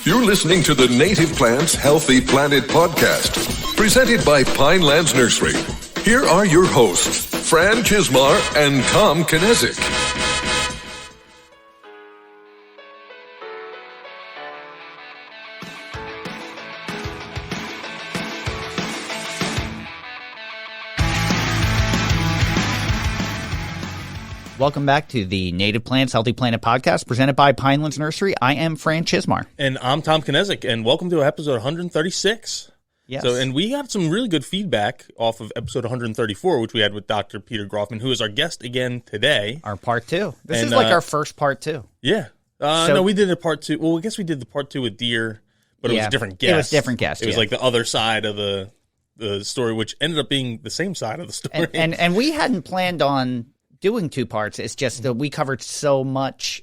You're listening to the Native Plants Healthy Planet podcast, presented by Pinelands Nursery. Here are your hosts, Fran Chismar and Tom Knezick. Welcome back to the Native Plants Healthy Planet podcast presented by Pinelands Nursery. I am Fran Chismar. And I'm Tom Knezick, and welcome to episode 136. Yes. And we got some really good feedback off of episode 134, which we had with Dr. Peter Groffman, who is our guest again today. Our part two. This is like our first part two. Yeah. No, we did a part two. Well, I guess we did the part two with Deer, but it was a different guest. It was different guest. It was like the other side of the story, which ended up being the same side of the story. And we hadn't planned on doing two parts. It's just that we covered so much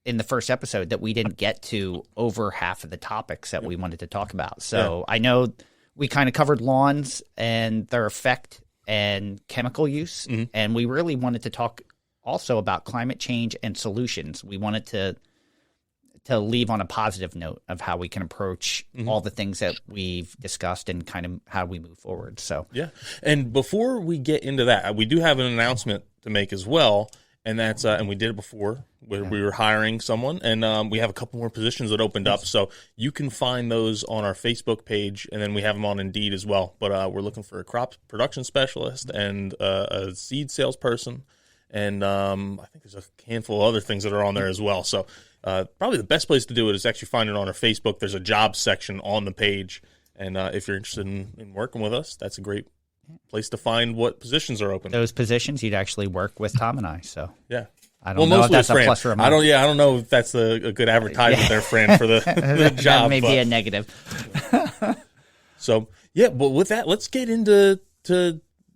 in the first episode that we didn't get to over half of the topics that we wanted to talk about. So I know we kind of covered lawns and their effect and chemical use. Mm-hmm. And we really wanted to talk also about climate change and solutions. We wanted to leave on a positive note of how we can approach all the things that we've discussed and kind of how we move forward. So yeah. And before we get into that, we do have an announcement to make as well, and that's and we did it before where we were hiring someone, and we have a couple more positions that opened up, so you can find those on our Facebook page, and then we have them on Indeed as well. But we're looking for a crop production specialist and a seed salesperson, and I think there's a handful of other things that are on there as well. So probably the best place to do it is actually find it on our Facebook. There's a jobs section on the page, and if you're interested in working with us, that's a great place to find what positions are open. Those positions, you'd actually work with Tom and I. So yeah, I don't know if that's a plus or a minus. I don't know if that's a good advertisement there, Fran, for the job. That may be a negative. So yeah, but with that, let's get into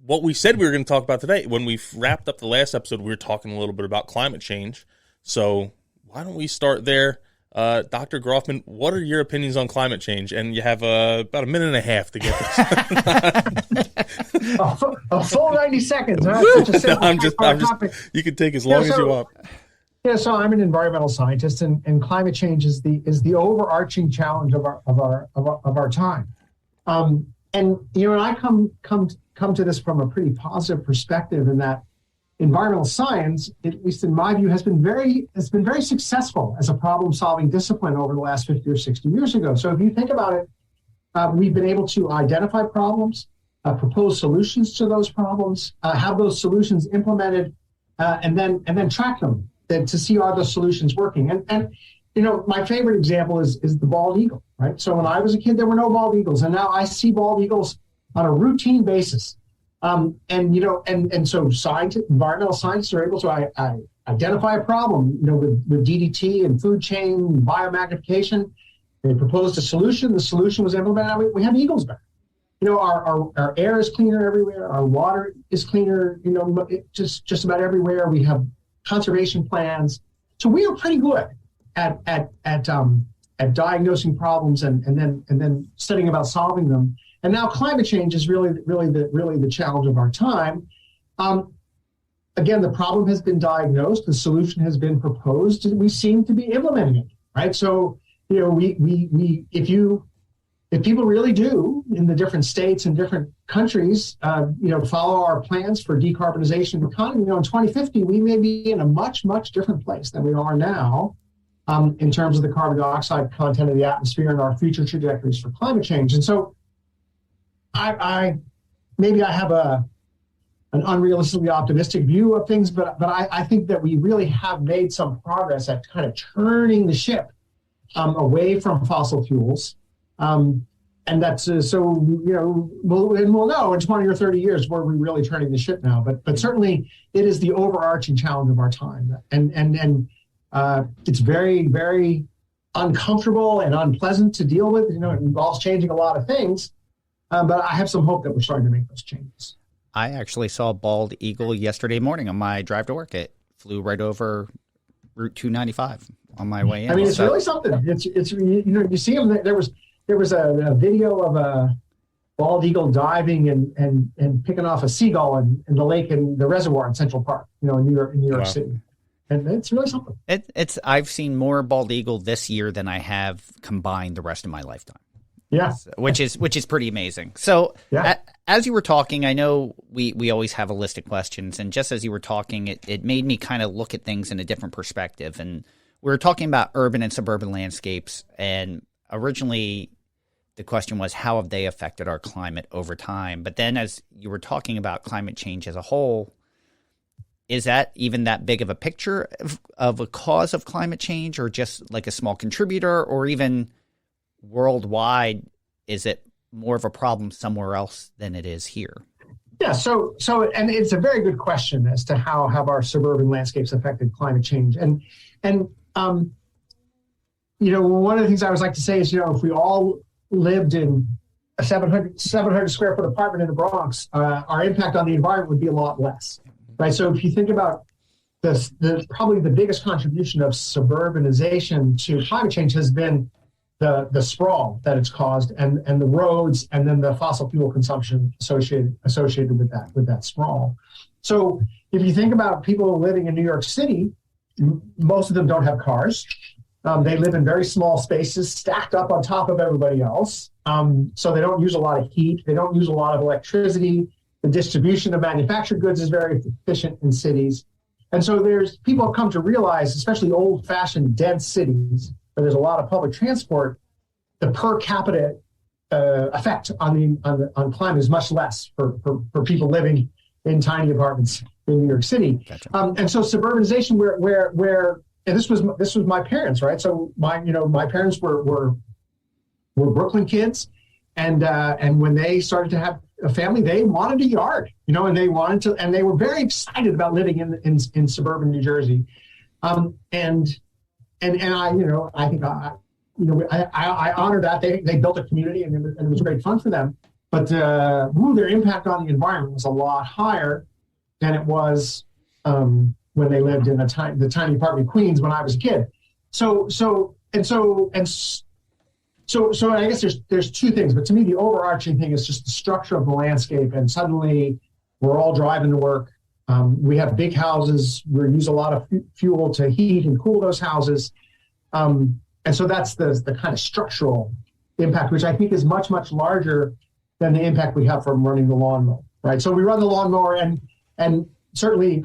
what we said we were going to talk about today. When we wrapped up the last episode, we were talking a little bit about climate change. So why don't we start there? Dr. Groffman, what are your opinions on climate change? And you have about a minute and a half to get this. a full 90 seconds. Huh? I'm just, you can take as long as you want. Yeah, so I'm an environmental scientist, and climate change is the overarching challenge of our time. And I come to this from a pretty positive perspective in that environmental science, at least in my view, has been very successful as a problem-solving discipline over the last 50 or 60 years ago. So if you think about it, we've been able to identify problems, propose solutions to those problems, have those solutions implemented, and then track them to see are those solutions working. And my favorite example is the bald eagle, right? So when I was a kid, there were no bald eagles, and now I see bald eagles on a routine basis. So environmental scientists are able to identify a problem, with DDT and food chain biomagnification. They proposed a solution. The solution was implemented. We have eagles back. Our air is cleaner everywhere. Our water is cleaner. Just about everywhere. We have conservation plans. So we are pretty good at diagnosing problems and then studying about solving them. And now climate change is really the challenge of our time. Again, the problem has been diagnosed, the solution has been proposed, and we seem to be implementing it, right? So, if people really do in the different states and different countries, follow our plans for decarbonization of the economy, in 2050, we may be in a much, much different place than we are now in terms of the carbon dioxide content of the atmosphere and our future trajectories for climate change. And so, I have an unrealistically optimistic view of things, but I think that we really have made some progress at kind of turning the ship away from fossil fuels, and that's we'll know in 20 or 30 years where we're really turning the ship now. But certainly it is the overarching challenge of our time, and it's very, very uncomfortable and unpleasant to deal with. It involves changing a lot of things. But I have some hope that we're starting to make those changes. I actually saw a bald eagle yesterday morning on my drive to work. It flew right over Route 295 on my way in. I mean, it's really something. It's you see them. There was a video of a bald eagle diving and picking off a seagull in the lake in the reservoir in Central Park, in New York City. And it's really something. I've seen more bald eagle this year than I have combined the rest of my lifetime. Yeah. Which is pretty amazing. So as you were talking, I know we always have a list of questions, and just as you were talking, it made me kind of look at things in a different perspective. And we were talking about urban and suburban landscapes, and originally the question was, how have they affected our climate over time? But then as you were talking about climate change as a whole, is that even that big of a picture of a cause of climate change, or just like a small contributor, or even worldwide, is it more of a problem somewhere else than it is here? Yeah, so and it's a very good question as to how have our suburban landscapes affected climate change. And one of the things I always like to say is, if we all lived in a 700 square foot apartment in the Bronx, our impact on the environment would be a lot less, right? So if you think about this, probably the biggest contribution of suburbanization to climate change has been the sprawl that it's caused, and the roads, and then the fossil fuel consumption associated with that sprawl. So if you think about people living in New York City, most of them don't have cars. They live in very small spaces stacked up on top of everybody else. So they don't use a lot of heat. They don't use a lot of electricity. The distribution of manufactured goods is very efficient in cities. And so people have come to realize, especially old-fashioned dense cities where there's a lot of public transport, the per capita effect on climate is much less for people living in tiny apartments in New York City. Gotcha. And so suburbanization, where and this was my parents, right? So my parents were Brooklyn kids, and when they started to have a family, they wanted a yard, and they wanted to, and they were very excited about living in suburban New Jersey, and I think I honor that they built a community, and it was great fun for them, but their impact on the environment was a lot higher than it was when they lived in the tiny apartment in Queens when I was a kid. So I guess there's two things, but to me the overarching thing is just the structure of the landscape. And suddenly we're all driving to work. We have big houses. We use a lot of fuel to heat and cool those houses, and so that's the kind of structural impact, which I think is much, much larger than the impact we have from running the lawnmower. Right. So we run the lawnmower, and certainly,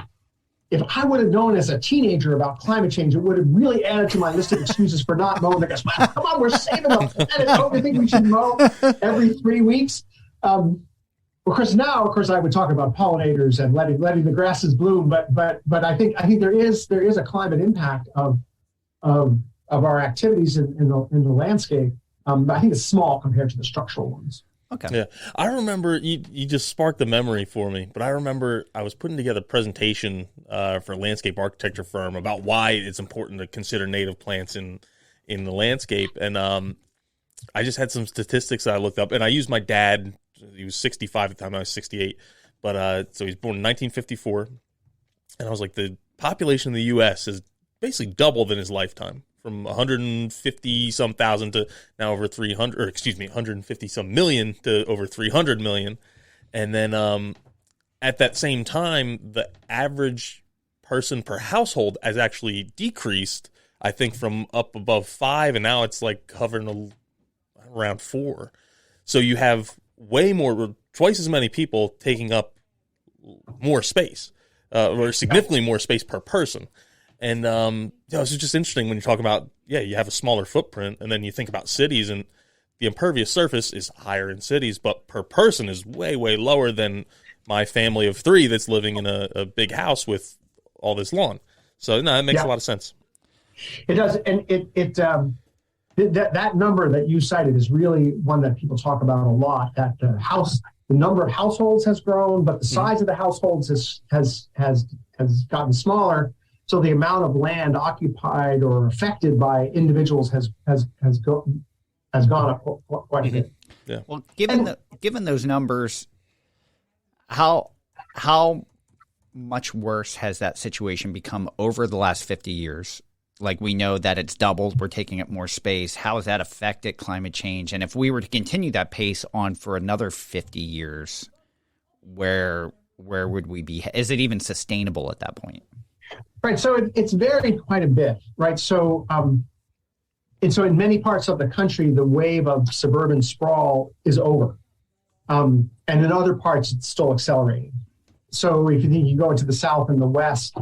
if I would have known as a teenager about climate change, it would have really added to my list of excuses for not mowing the grass. Well, come on, we're saving the planet. Don't you think we should mow every 3 weeks? Of course, I would talk about pollinators and letting the grasses bloom. But I think there is a climate impact of our activities in the landscape. But I think it's small compared to the structural ones. Okay. Yeah. I remember you just sparked the memory for me, but I remember I was putting together a presentation for a landscape architecture firm about why it's important to consider native plants in the landscape. And I just had some statistics that I looked up, and I used my dad. He was 65 at the time. I was 68. But so he was born in 1954. And I was like, the population of the U.S. has basically doubled in his lifetime, from 150 some thousand to now over 300, 150 some million to over 300 million. And then at that same time, the average person per household has actually decreased, I think, from up above 5, and now it's like hovering around 4. So you have twice as many people taking up more space, or significantly more space per person. And it's just interesting when you talk about, you have a smaller footprint, and then you think about cities, and the impervious surface is higher in cities, but per person is way, way lower than my family of 3 that's living in a big house with all this lawn. So no, it makes a lot of sense. It does, and that number that you cited is really one that people talk about a lot. That the number of households has grown, but the size of the households has gotten smaller. So the amount of land occupied or affected by individuals has gone up quite a bit. Yeah. Well, given those numbers, how much worse has that situation become over the last 50 years? Like, we know that it's doubled. We're taking up more space. How has that affected climate change? And if we were to continue that pace on for another 50 years, where would we be? Is it even sustainable at that point? Right. So it's varied quite a bit, right? So, and so in many parts of the country, the wave of suburban sprawl is over. And in other parts, it's still accelerating. So if you think you go into the South and the West,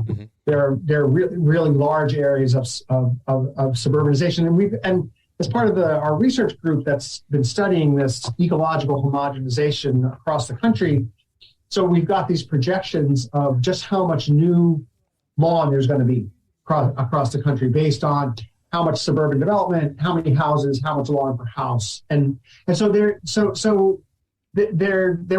there are really large areas of suburbanization. And as part of our research group that's been studying this ecological homogenization across the country, so we've got these projections of just how much new lawn there's going to be across the country based on how much suburban development, how many houses, how much lawn per house, and so there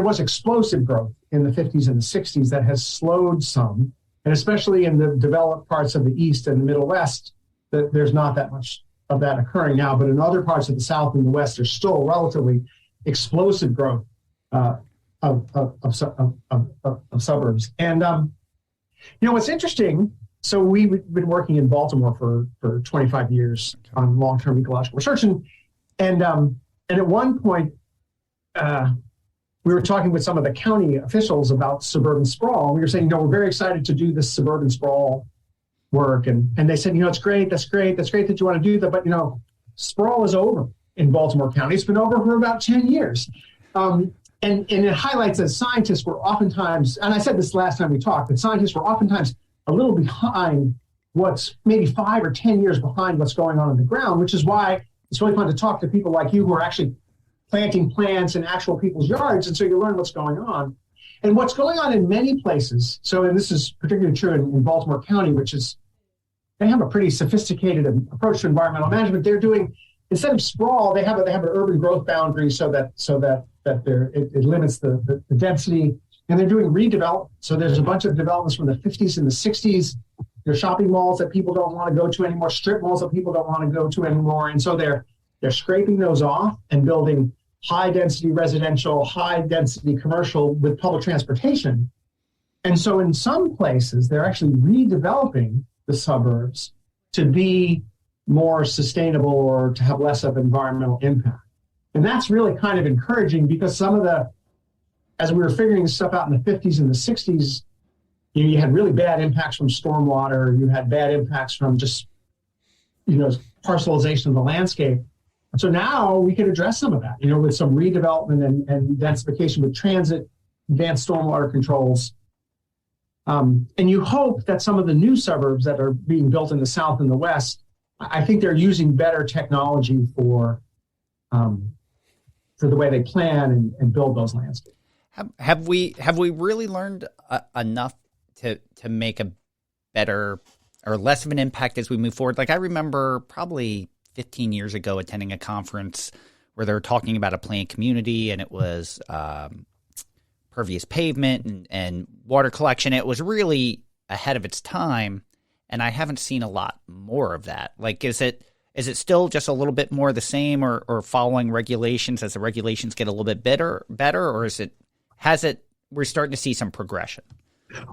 was explosive growth in the 50s and the 60s that has slowed some, and especially in the developed parts of the East and the Middle West, there's not that much of that occurring now. But in other parts of the South and the West, there's still relatively explosive growth of suburbs. And what's interesting. So we've been working in Baltimore for 25 years on long-term ecological research, and at one point we were talking with some of the county officials about suburban sprawl. We were saying, we're very excited to do this suburban sprawl work, and they said, it's great, that's great that you want to do that, but sprawl is over in Baltimore County. It's been over for about 10 years, and it highlights that scientists were oftentimes, and I said this last time we talked, that scientists were oftentimes a little behind what's maybe 5 or 10 years behind what's going on the ground, which is why it's really fun to talk to people like you who are actually planting plants in actual people's yards. And so you learn what's going on. And what's going on in many places, and this is particularly true in Baltimore County, which is, they have a pretty sophisticated approach to environmental management. They're doing, instead of sprawl, they have an urban growth boundary so that it limits the density. And they're doing redevelopment. So there's a bunch of developments from the 50s and the 60s. There's shopping malls that people don't want to go to anymore, strip malls that people don't want to go to anymore. And so they're scraping those off and building high-density residential, high-density commercial with public transportation. And so in some places, they're actually redeveloping the suburbs to be more sustainable or to have less of environmental impact. And that's really kind of encouraging, because as we were figuring this stuff out in the 50s and the 60s, you had really bad impacts from stormwater. You had bad impacts from just, parcelization of the landscape. So now we can address some of that, with some redevelopment and densification with transit, advanced stormwater controls. And you hope that some of the new suburbs that are being built in the South and the West, I think they're using better technology for the way they plan and build those landscapes. Have we really learned enough to make a better or less of an impact as we move forward? Like, I remember probably 15 years ago attending a conference where they were talking about a planned community, and it was pervious pavement and water collection. It was really ahead of its time, and I haven't seen a lot more of that. Like, is it still just a little bit more the same, or following regulations as the regulations get a little bit better, or we're starting to see some progression?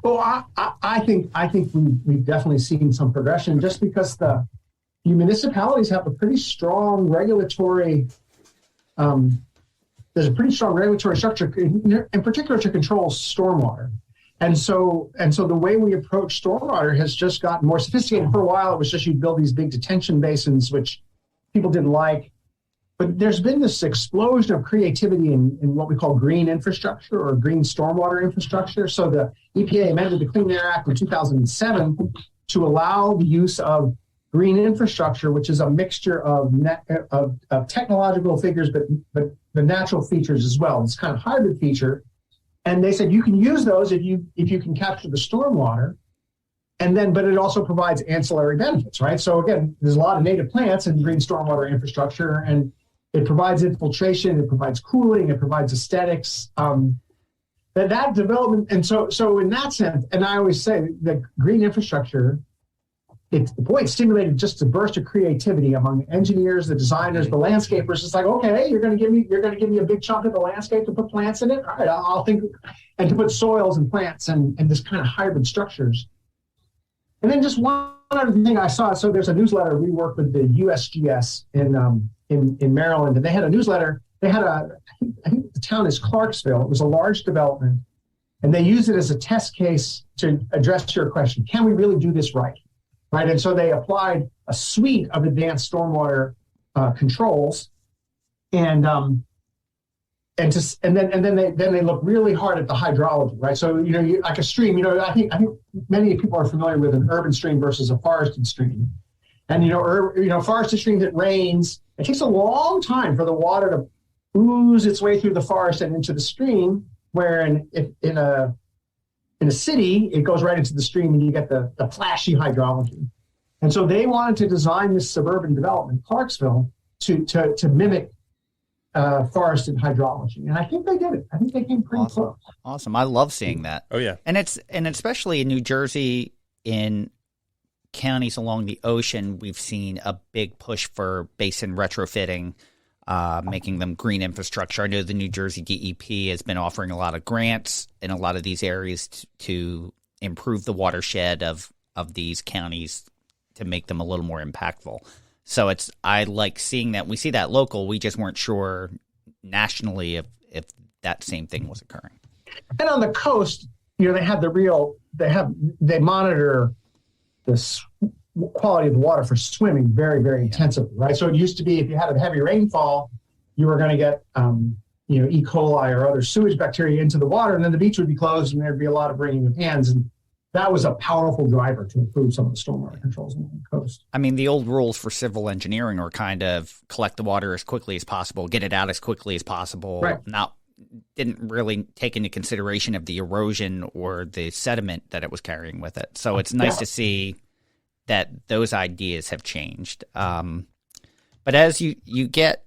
Well, I think we've definitely seen some progression, just because the municipalities have a pretty strong regulatory. There's a pretty strong regulatory structure, in particular, to control stormwater, and so the way we approach stormwater has just gotten more sophisticated. For a while, it was just you'd build these big detention basins, which people didn't like. But there's been this explosion of creativity in what we call green infrastructure or green stormwater infrastructure. So the EPA amended the Clean Air Act in 2007 to allow the use of green infrastructure, which is a mixture of technological figures, but the natural features as well. It's kind of hybrid feature. And they said you can use those if you can capture the stormwater. But it also provides ancillary benefits, right? So again, there's a lot of native plants in green stormwater infrastructure, and it provides infiltration, it provides cooling, it provides aesthetics. That development, and so in that sense, and I always say that green infrastructure, it stimulated just a burst of creativity among the engineers, the designers, the landscapers. It's like, okay, you're going to give me a big chunk of the landscape to put plants in it. All right, I'll think, and to put soils and plants and this kind of hybrid structures. And then just one other thing I saw. So there's a newsletter. We work with the USGS in Maryland, and they had a newsletter. They had I think the town is Clarksville. It was a large development, And they use it as a test case to address your question. Can we really do this right? Right. And so they applied a suite of advanced stormwater controls, and then they look really hard at the hydrology, right? So like a stream. I think many people are familiar with an urban stream versus a forested stream, and forested streams, it rains. It takes a long time for the water to ooze its way through the forest and into the stream. Where in a city, it goes right into the stream, and you get the flashy hydrology. And so they wanted to design this suburban development, Clarksville, to mimic forested hydrology, and I think they did it. I think they came pretty close. Awesome! I love seeing that. Oh yeah, and especially in New Jersey, in counties along the ocean, we've seen a big push for basin retrofitting, making them green infrastructure. I know the New Jersey DEP has been offering a lot of grants in a lot of these areas to improve the watershed of these counties to make them a little more impactful. So I like seeing that. We see that local. We just weren't sure nationally if that same thing was occurring. And on the coast, they monitor the quality of the water for swimming very, very intensively, right? So it used to be if you had a heavy rainfall, you were going to get E. coli or other sewage bacteria into the water, and then the beach would be closed, and there'd be a lot of wringing of hands. And that was a powerful driver to improve some of the stormwater controls along the coast. I mean, the old rules for civil engineering are kind of collect the water as quickly as possible, get it out as quickly as possible. Right. Didn't really take into consideration of the erosion or the sediment that it was carrying with it. So it's nice to see that those ideas have changed. But as you get,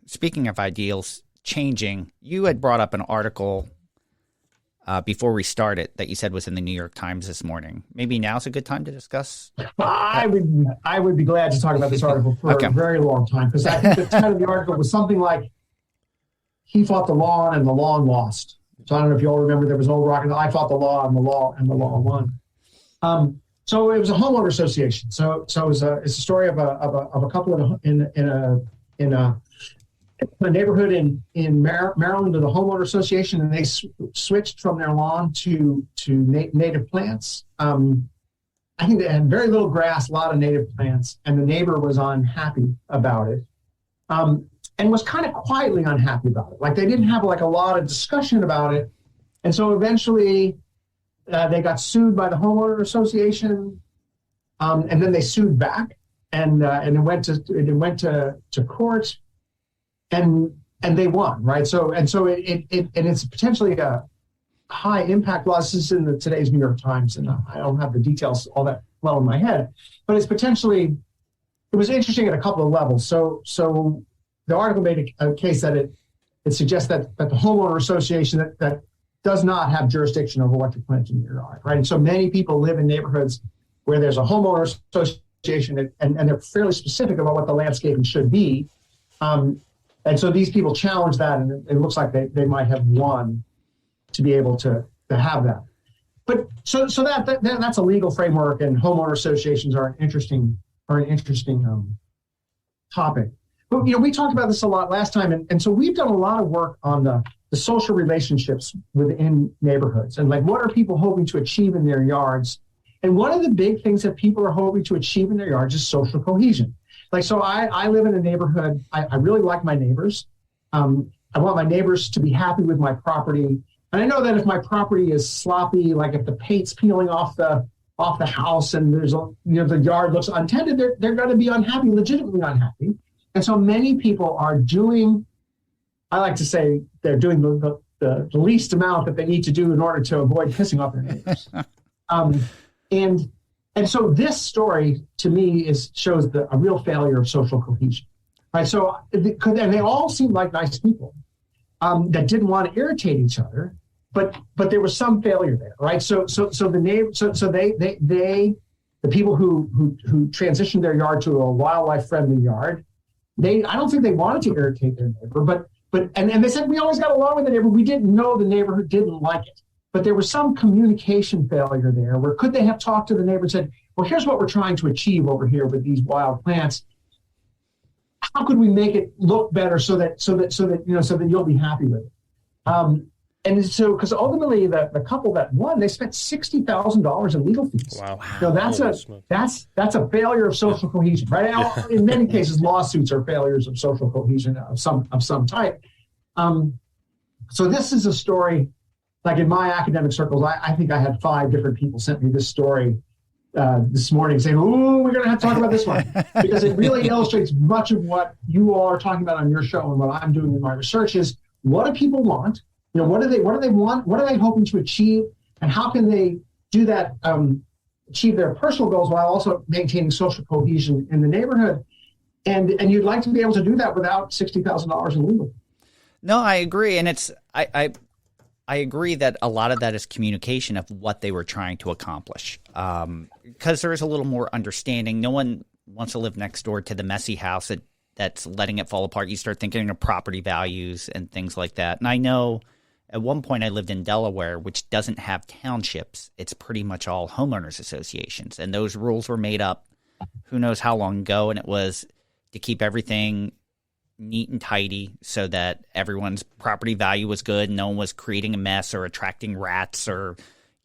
speaking of ideals changing, you had brought up an article before we started that you said was in the New York Times this morning. Maybe now's a good time to discuss. I would be glad to talk about this article for a very long time, because I think the title of the article was something like, "He fought the law and the law lost." So I don't know if you all remember, there was an old rock and I fought the law and the law won. So it was a homeowner association. So it's a story of a couple in a neighborhood in Maryland with a homeowner association, and they switched from their lawn to native plants. I think they had very little grass, a lot of native plants, and the neighbor was unhappy about it, and was kind of quietly unhappy about it. Like, they didn't have a lot of discussion about it, and so eventually they got sued by the homeowner association, and then they sued back, and it went to court. And they won, right? So it's potentially a high impact law. This is in today's New York Times, and I don't have the details all that well in my head, but it was interesting at a couple of levels. So the article made a case that it suggests that the homeowner association that does not have jurisdiction over electric plants in your yard, right? And so many people live in neighborhoods where there's a homeowner association, and they're fairly specific about what the landscaping should be. And so these people challenge that, and it looks like they might have won to be able to have that. But so that's a legal framework, and homeowner associations are an interesting topic. But we talked about this a lot last time, and so we've done a lot of work on the social relationships within neighborhoods, and like, what are people hoping to achieve in their yards? And one of the big things that people are hoping to achieve in their yards is social cohesion. Like, so I live in a neighborhood. I really like my neighbors. I want my neighbors to be happy with my property. And I know that if my property is sloppy, like if the paint's peeling off the house and there's the yard looks untended, they're going to be unhappy, legitimately unhappy. And so many people are doing, I like to say, they're doing the least amount that they need to do in order to avoid pissing off their neighbors. And so this story, to me, shows a real failure of social cohesion, right? So, and they all seemed like nice people that didn't want to irritate each other, but there was some failure there, right? So the people who transitioned their yard to a wildlife friendly yard, I don't think they wanted to irritate their neighbor, and they said, we always got along with the neighbor. We didn't know the neighbor who didn't like it. But there was some communication failure there, where could they have talked to the neighbor and said, well, here's what we're trying to achieve over here with these wild plants. How could we make it look better so that you'll be happy with it? And so, because ultimately the couple that won, they spent $60,000 in legal fees. Wow. That's a failure of social cohesion, right? Now, in many cases, lawsuits are failures of social cohesion of some type. So this is a story, like in my academic circles, I think I had 5 different people sent me this story this morning saying, "Oh, we're going to have to talk about this one," because it really illustrates much of what you all are talking about on your show and what I'm doing in my research is, what do people want? What do they want? What are they hoping to achieve? And how can they do that, achieve their personal goals while also maintaining social cohesion in the neighborhood? And you'd like to be able to do that without $60,000 in legal. No, I agree. And I agree that a lot of that is communication of what they were trying to accomplish. Because there is a little more understanding. No one wants to live next door to the messy house that's letting it fall apart. You start thinking of property values and things like that. And I know at one point I lived in Delaware, which doesn't have townships. It's pretty much all homeowners associations. And those rules were made up who knows how long ago. And it was to keep everything neat and tidy so that everyone's property value was good. No one was creating a mess or attracting rats or,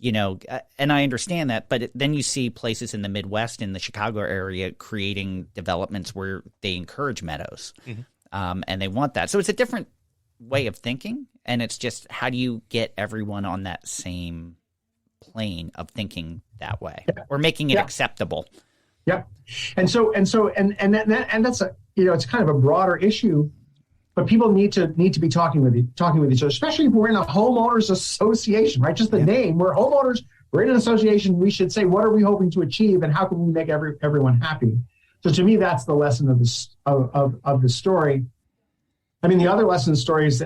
and I understand that. But then you see places in the Midwest, in the Chicago area, creating developments where they encourage meadows. Mm-hmm. And they want that. So it's a different way of thinking. And it's just, how do you get everyone on that same plane of thinking that way or making it acceptable? Yep. And that's a, it's kind of a broader issue, but people need to be talking with each other, especially if we're in a homeowners association, right? Just the name, we're homeowners, we're in an association. We should say, what are we hoping to achieve and how can we make everyone happy? So to me, that's the lesson of this, of the story. I mean, the other lesson of the story is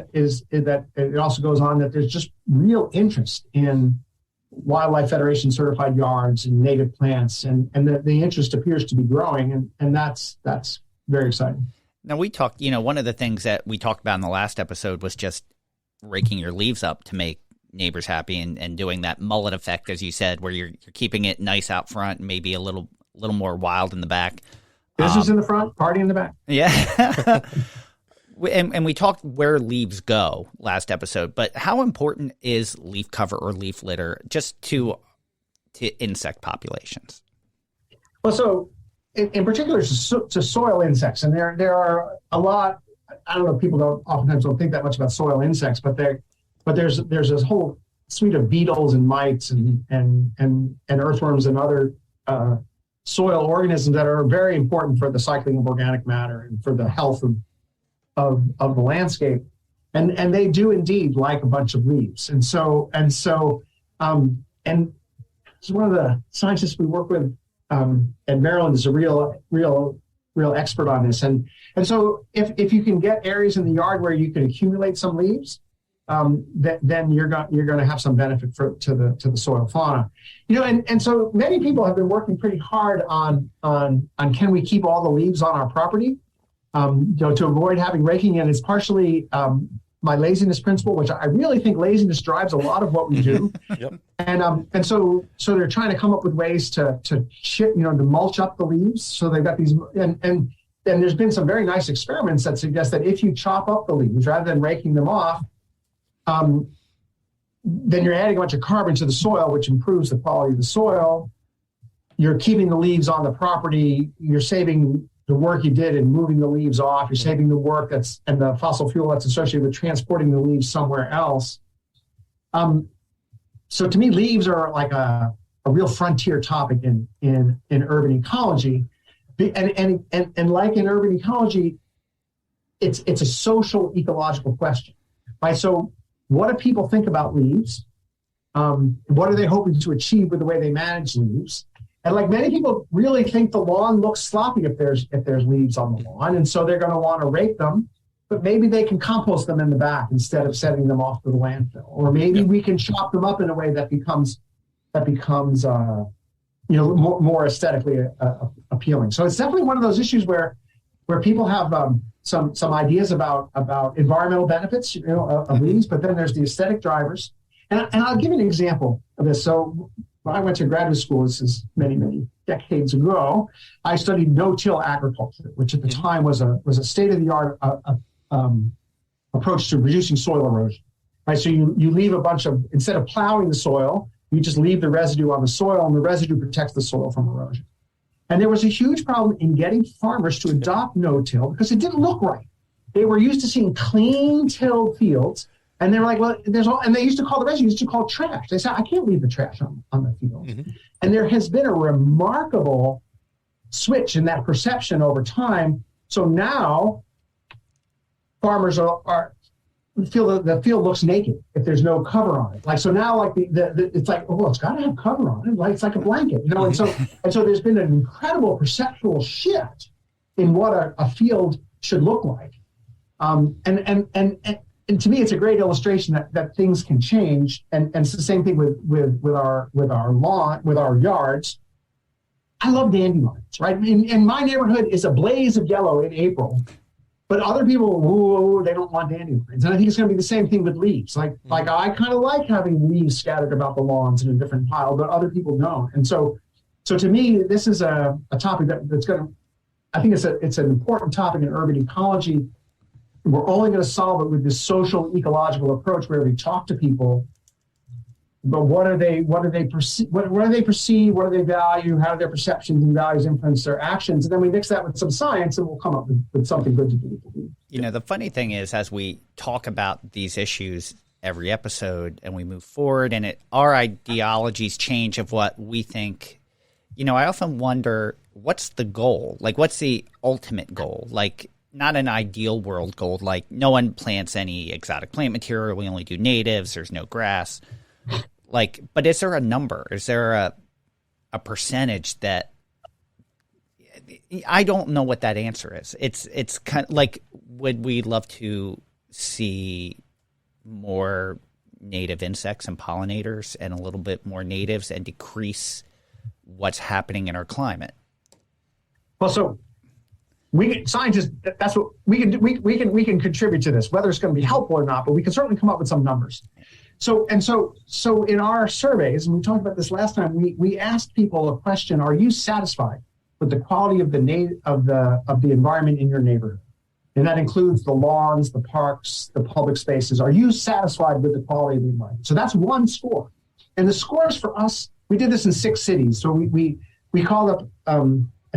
that it also goes on that there's just real interest in Wildlife Federation certified yards and native plants, and the interest appears to be growing, and that's very exciting. Now, we talked, one of the things that we talked about in the last episode was just raking your leaves up to make neighbors happy and doing that mullet effect, as you said, where you're keeping it nice out front and maybe a little more wild in the back. Business in the front, party in the back. Yeah. And we talked where leaves go last episode, but how important is leaf cover or leaf litter just to insect populations? Well, so in particular to soil insects, and there are a lot. I don't know. People oftentimes don't think that much about soil insects, but there's this whole suite of beetles and mites and earthworms and other soil organisms that are very important for the cycling of organic matter and for the health of the landscape, and they do indeed like a bunch of leaves, and so one of the scientists we work with at Maryland is a real expert on this, and so if you can get areas in the yard where you can accumulate some leaves, then you're going to have some benefit to the soil fauna, and so many people have been working pretty hard on can we keep all the leaves on our property. To avoid having raking, and it's partially my laziness principle, which I really think laziness drives a lot of what we do. Yep. And so they're trying to come up with ways to mulch up the leaves. So they've got these, and there's been some very nice experiments that suggest that if you chop up the leaves rather than raking them off, then you're adding a bunch of carbon to the soil, which improves the quality of the soil. You're keeping the leaves on the property. You're saving the work you did in moving the leaves off. You're saving the work and the fossil fuel that's associated with transporting the leaves somewhere else. So to me, leaves are like a real frontier topic in urban ecology, and like in urban ecology, it's a social ecological question, right? So what do people think about leaves? What are they hoping to achieve with the way they manage leaves? And like many people really think the lawn looks sloppy if there's leaves on the lawn, and so they're going to want to rake them, but maybe they can compost them in the back instead of sending them off to the landfill, or maybe we can chop them up in a way that becomes more aesthetically appealing. So it's definitely one of those issues where people have some ideas about environmental benefits of leaves, but then there's the aesthetic drivers. And I'll give an example of this. So when I went to graduate school, this is many, many decades ago, I studied no-till agriculture, which at the time was a state-of-the-art approach to reducing soil erosion. right? So you leave a bunch of, instead of plowing the soil, you just leave the residue on the soil, and the residue protects the soil from erosion. And there was a huge problem in getting farmers to adopt no-till because it didn't look right. They were used to seeing clean tilled fields, and they were like, well, and they used to call the residue, used to call it trash. They said, I can't leave the trash on the field. Mm-hmm. And there has been a remarkable switch in that perception over time. So now farmers feel the field looks naked if there's no cover on it. Like, so now, like it's like, oh, it's got to have cover on it. Like, it's like a blanket, you know. And so there's been an incredible perceptual shift in what a field should look like. And to me, it's a great illustration that things can change. And it's the same thing with our lawn, with our yards. I love dandelions, right? In my neighborhood is a blaze of yellow in April. But other people, they don't want dandelions. And I think it's going to be the same thing with leaves. Like I kind of like having leaves scattered about the lawns in a different pile, but other people don't. And so to me, this is a topic that's going to, I think it's an important topic in urban ecology. We're only going to solve it with this social ecological approach where we talk to people. But what do they perceive? What do they value? How do their perceptions and values influence their actions? And then we mix that with some science, and we'll come up with something good to do. You know, the funny thing is, as we talk about these issues every episode and we move forward, and our ideologies change of what we think. You know, I often wonder, what's the goal? Like, what's the ultimate goal? Like, not an ideal world goal. Like, no one plants any exotic plant material. We only do natives. There's no grass. Like, but is there a number? Is there a percentage that I don't know what that answer is? It's kind of like, would we love to see more native insects and pollinators and a little bit more natives and decrease what's happening in our climate? Well, so scientists, that's what we can do. We can contribute to this, whether it's going to be helpful or not, but we can certainly come up with some numbers. So in our surveys, and we talked about this last time, we asked people a question: are you satisfied with the quality of the environment in your neighborhood? And that includes the lawns, the parks, the public spaces. Are you satisfied with the quality of the environment? So that's one score. And the scores for us, we did this in 6 cities. So we called up, I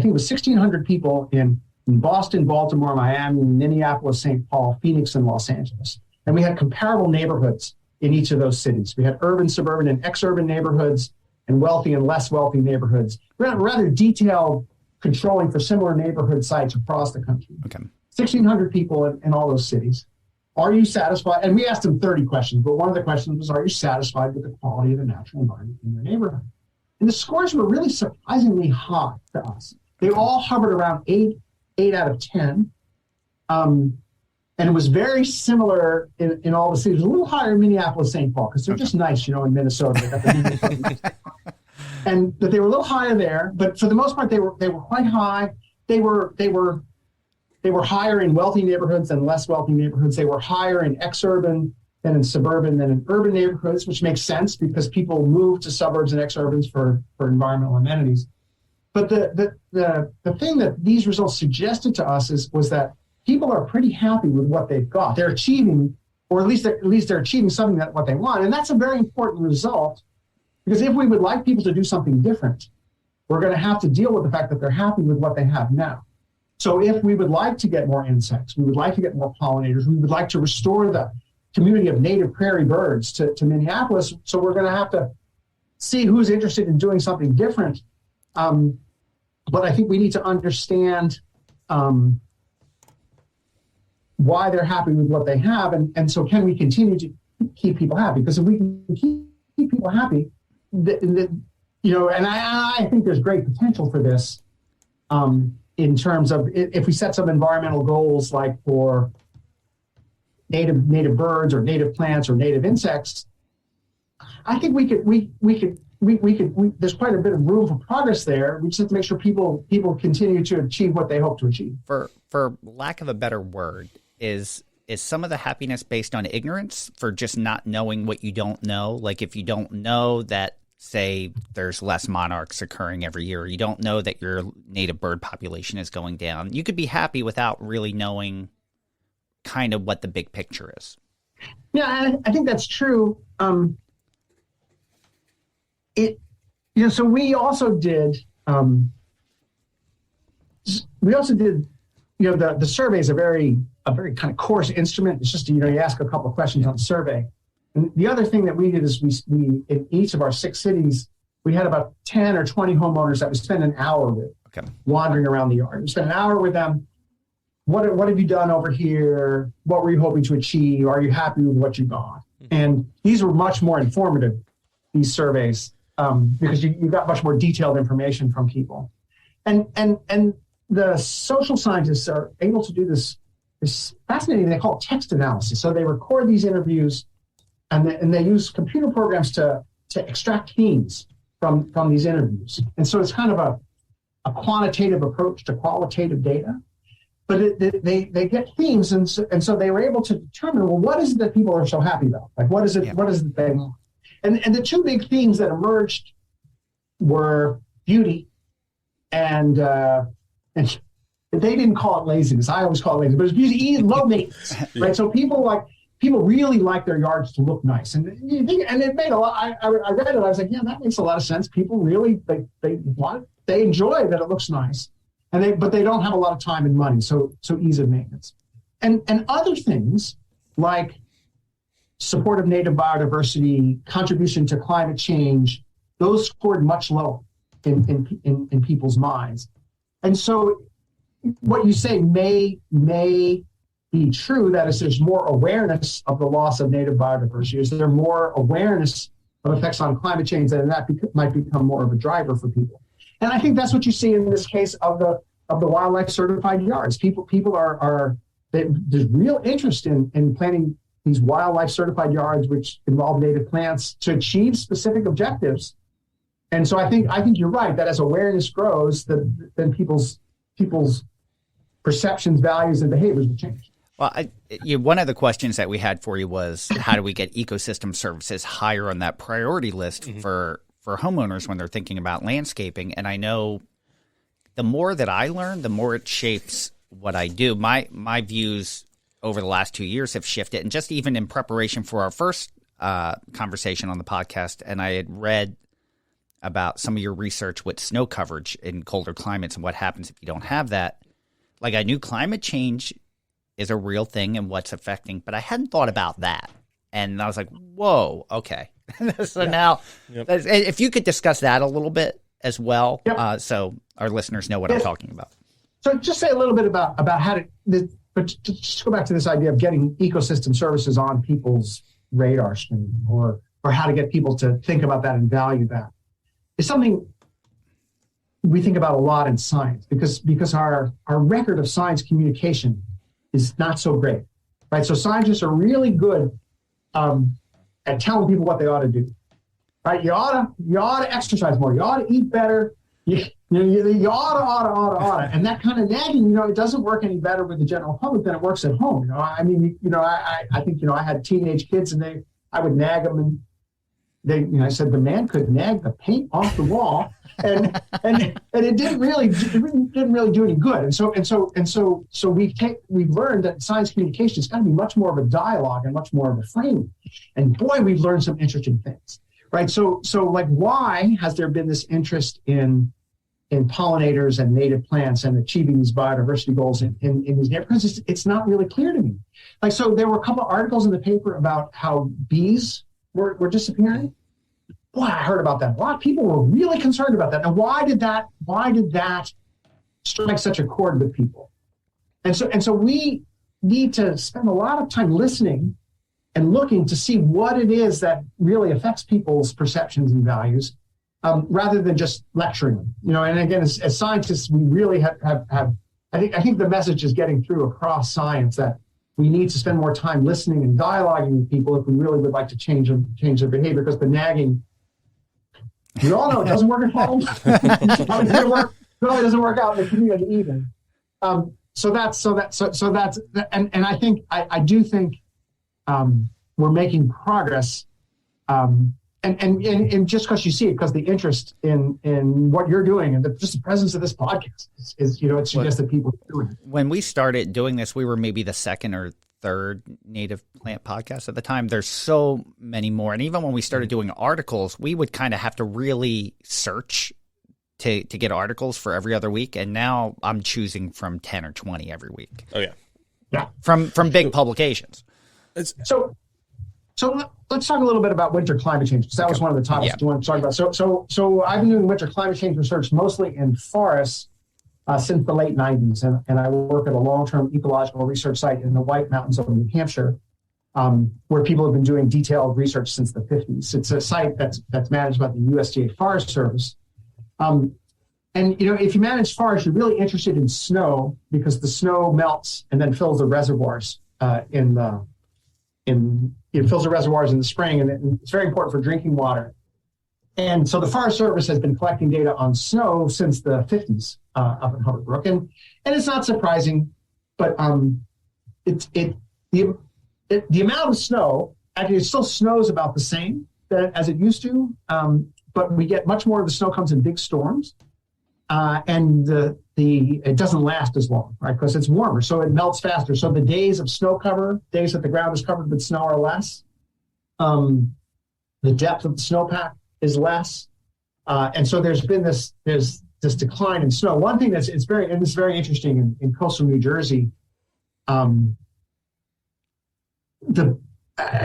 think it was 1,600 people in Boston, Baltimore, Miami, Minneapolis, St. Paul, Phoenix, and Los Angeles. And we had comparable neighborhoods in each of those cities. We had urban, suburban, and exurban neighborhoods, and wealthy and less wealthy neighborhoods. We had rather detailed controlling for similar neighborhood sites across the country. Okay. 1,600 people in all those cities. Are you satisfied? And we asked them 30 questions, but one of the questions was, are you satisfied with the quality of the natural environment in your neighborhood? And the scores were really surprisingly high to us. They all hovered around 8 out of 10. And it was very similar in all the cities. A little higher in Minneapolis, St. Paul, because they're just nice, in Minnesota. And but they were a little higher there. But for the most part, they were quite high. They were higher in wealthy neighborhoods than less wealthy neighborhoods. They were higher in exurban than in suburban than in urban neighborhoods, which makes sense because people move to suburbs and exurbans for environmental amenities. But the thing that these results suggested to us was that people are pretty happy with what they've got. They're achieving, or at least they're achieving something what they want. And that's a very important result, because if we would like people to do something different, we're going to have to deal with the fact that they're happy with what they have now. So if we would like to get more insects, we would like to get more pollinators, we would like to restore the community of native prairie birds to Minneapolis. So we're going to have to see who's interested in doing something different. But I think we need to understand why they're happy with what they have. And so can we continue to keep people happy? Because if we can keep people happy, and I think there's great potential for this in terms of if we set some environmental goals, like for native birds or native plants or native insects. I think we could there's quite a bit of room for progress there. We just have to make sure people continue to achieve what they hope to achieve. For lack of a better word, is some of the happiness based on ignorance, for just not knowing what you don't know? Like, if you don't know that, say, there's less monarchs occurring every year, or you don't know that your native bird population is going down, you could be happy without really knowing kind of what the big picture is. Yeah, I think that's true. So we also did. The survey is a very kind of coarse instrument. It's just you ask a couple of questions on the survey. And the other thing that we did is we in each of our 6 cities we had about 10 or 20 homeowners that we spent an hour with, wandering around the yard. We spent an hour with them. What have you done over here? What were you hoping to achieve? Are you happy with what you got? And these were much more informative, these surveys, because you got much more detailed information from people. And the social scientists are able to do this fascinating, they call it text analysis. So they record these interviews and they use computer programs to extract themes from these interviews. And so it's kind of a quantitative approach to qualitative data. But they get themes, and so they were able to determine, well, what is it that people are so happy about? Like, what is it? Yeah. What is it they want? And the 2 big themes that emerged were beauty and they didn't call it laziness. I always call it laziness, but it's beauty, low maintenance, right? Yeah. So people really like their yards to look nice, and it made a lot. I read it. I was like, yeah, that makes a lot of sense. People really they enjoy that it looks nice. But they don't have a lot of time and money, so ease of maintenance. And other things like support of native biodiversity, contribution to climate change, those scored much lower in people's minds. And so what you say may be true, that is there's more awareness of the loss of native biodiversity. Is there more awareness of effects on climate change, and that might become more of a driver for people. And I think that's what you see in this case of the wildlife certified yards. People there's real interest in planting these wildlife certified yards, which involve native plants to achieve specific objectives. And so I think you're right that as awareness grows, then people's perceptions, values, and behaviors will change. Well, one of the questions that we had for you was, how do we get ecosystem services higher on that priority list for homeowners when they're thinking about landscaping? And I know the more that I learn, the more it shapes what I do. My views over the last 2 years have shifted, and just even in preparation for our first conversation on the podcast, and I had read about some of your research with snow coverage in colder climates and what happens if you don't have that. Like, I knew climate change is a real thing and what's affecting, but I hadn't thought about that. And I was like, whoa, okay. So now, if you could discuss that a little bit as well, so our listeners know what I'm talking about. So just say a little bit about how but just go back to this idea of getting ecosystem services on people's radar screen, or how to get people to think about that and value that. It's something we think about a lot in science, because our record of science communication is not so great, right? So scientists are really good at telling people what they ought to do, right? You ought to exercise more. You ought to eat better. You ought. And that kind of nagging, it doesn't work any better with the general public than it works at home. I think, I had teenage kids, and I would nag them, and I said the man could nag the paint off the wall, and it didn't really do any good. And so we've learned that science communication is going to be much more of a dialogue and much more of a framing. And boy, we've learned some interesting things, right? So like, why has there been this interest in pollinators and native plants and achieving these biodiversity goals in these neighborhoods? It's not really clear to me. Like, so there were a couple of articles in the paper about how bees were disappearing. Boy, I heard about that. A lot of people were really concerned about that. Now, why did that strike such a chord with people? And so we need to spend a lot of time listening and looking to see what it is that really affects people's perceptions and values, rather than just lecturing them. And again, as scientists, we really have I think the message is getting through across science that we need to spend more time listening and dialoguing with people if we really would like to change their behavior, because the nagging, we all know it doesn't work at home. It probably doesn't work out in the community either. So that's and I think I do think we're making progress. And just because you see it, because the interest in what you're doing and just the presence of this podcast is it suggests that people are doing it. When we started doing this, we were maybe the second or third native plant podcast at the time. There's so many more. And even when we started doing articles, we would kind of have to really search to get articles for every other week. And now I'm choosing from 10 or 20 every week. Oh, yeah. Yeah. From big publications. So let's talk a little bit about winter climate change, because that was one of the topics you wanted to talk about. So I've been doing winter climate change research mostly in forests since the late 90s, and I work at a long-term ecological research site in the White Mountains of New Hampshire, where people have been doing detailed research since the 50s. It's a site that's managed by the USDA Forest Service. And if you manage forests, you're really interested in snow, because the snow melts and then fills the reservoirs it fills the reservoirs in the spring, and it's very important for drinking water. And so the Forest Service has been collecting data on snow since the 50s up in Hubbard Brook, and it's not surprising, but the amount of snow, actually it still snows about the same as it used to, but we get much more of the snow comes in big storms, and it doesn't last as long, right? Because it's warmer, so it melts faster. So the days of snow cover, days that the ground is covered with snow, are less. The depth of the snowpack is less, and so there's been this decline in snow. One thing that's very interesting in coastal New Jersey. I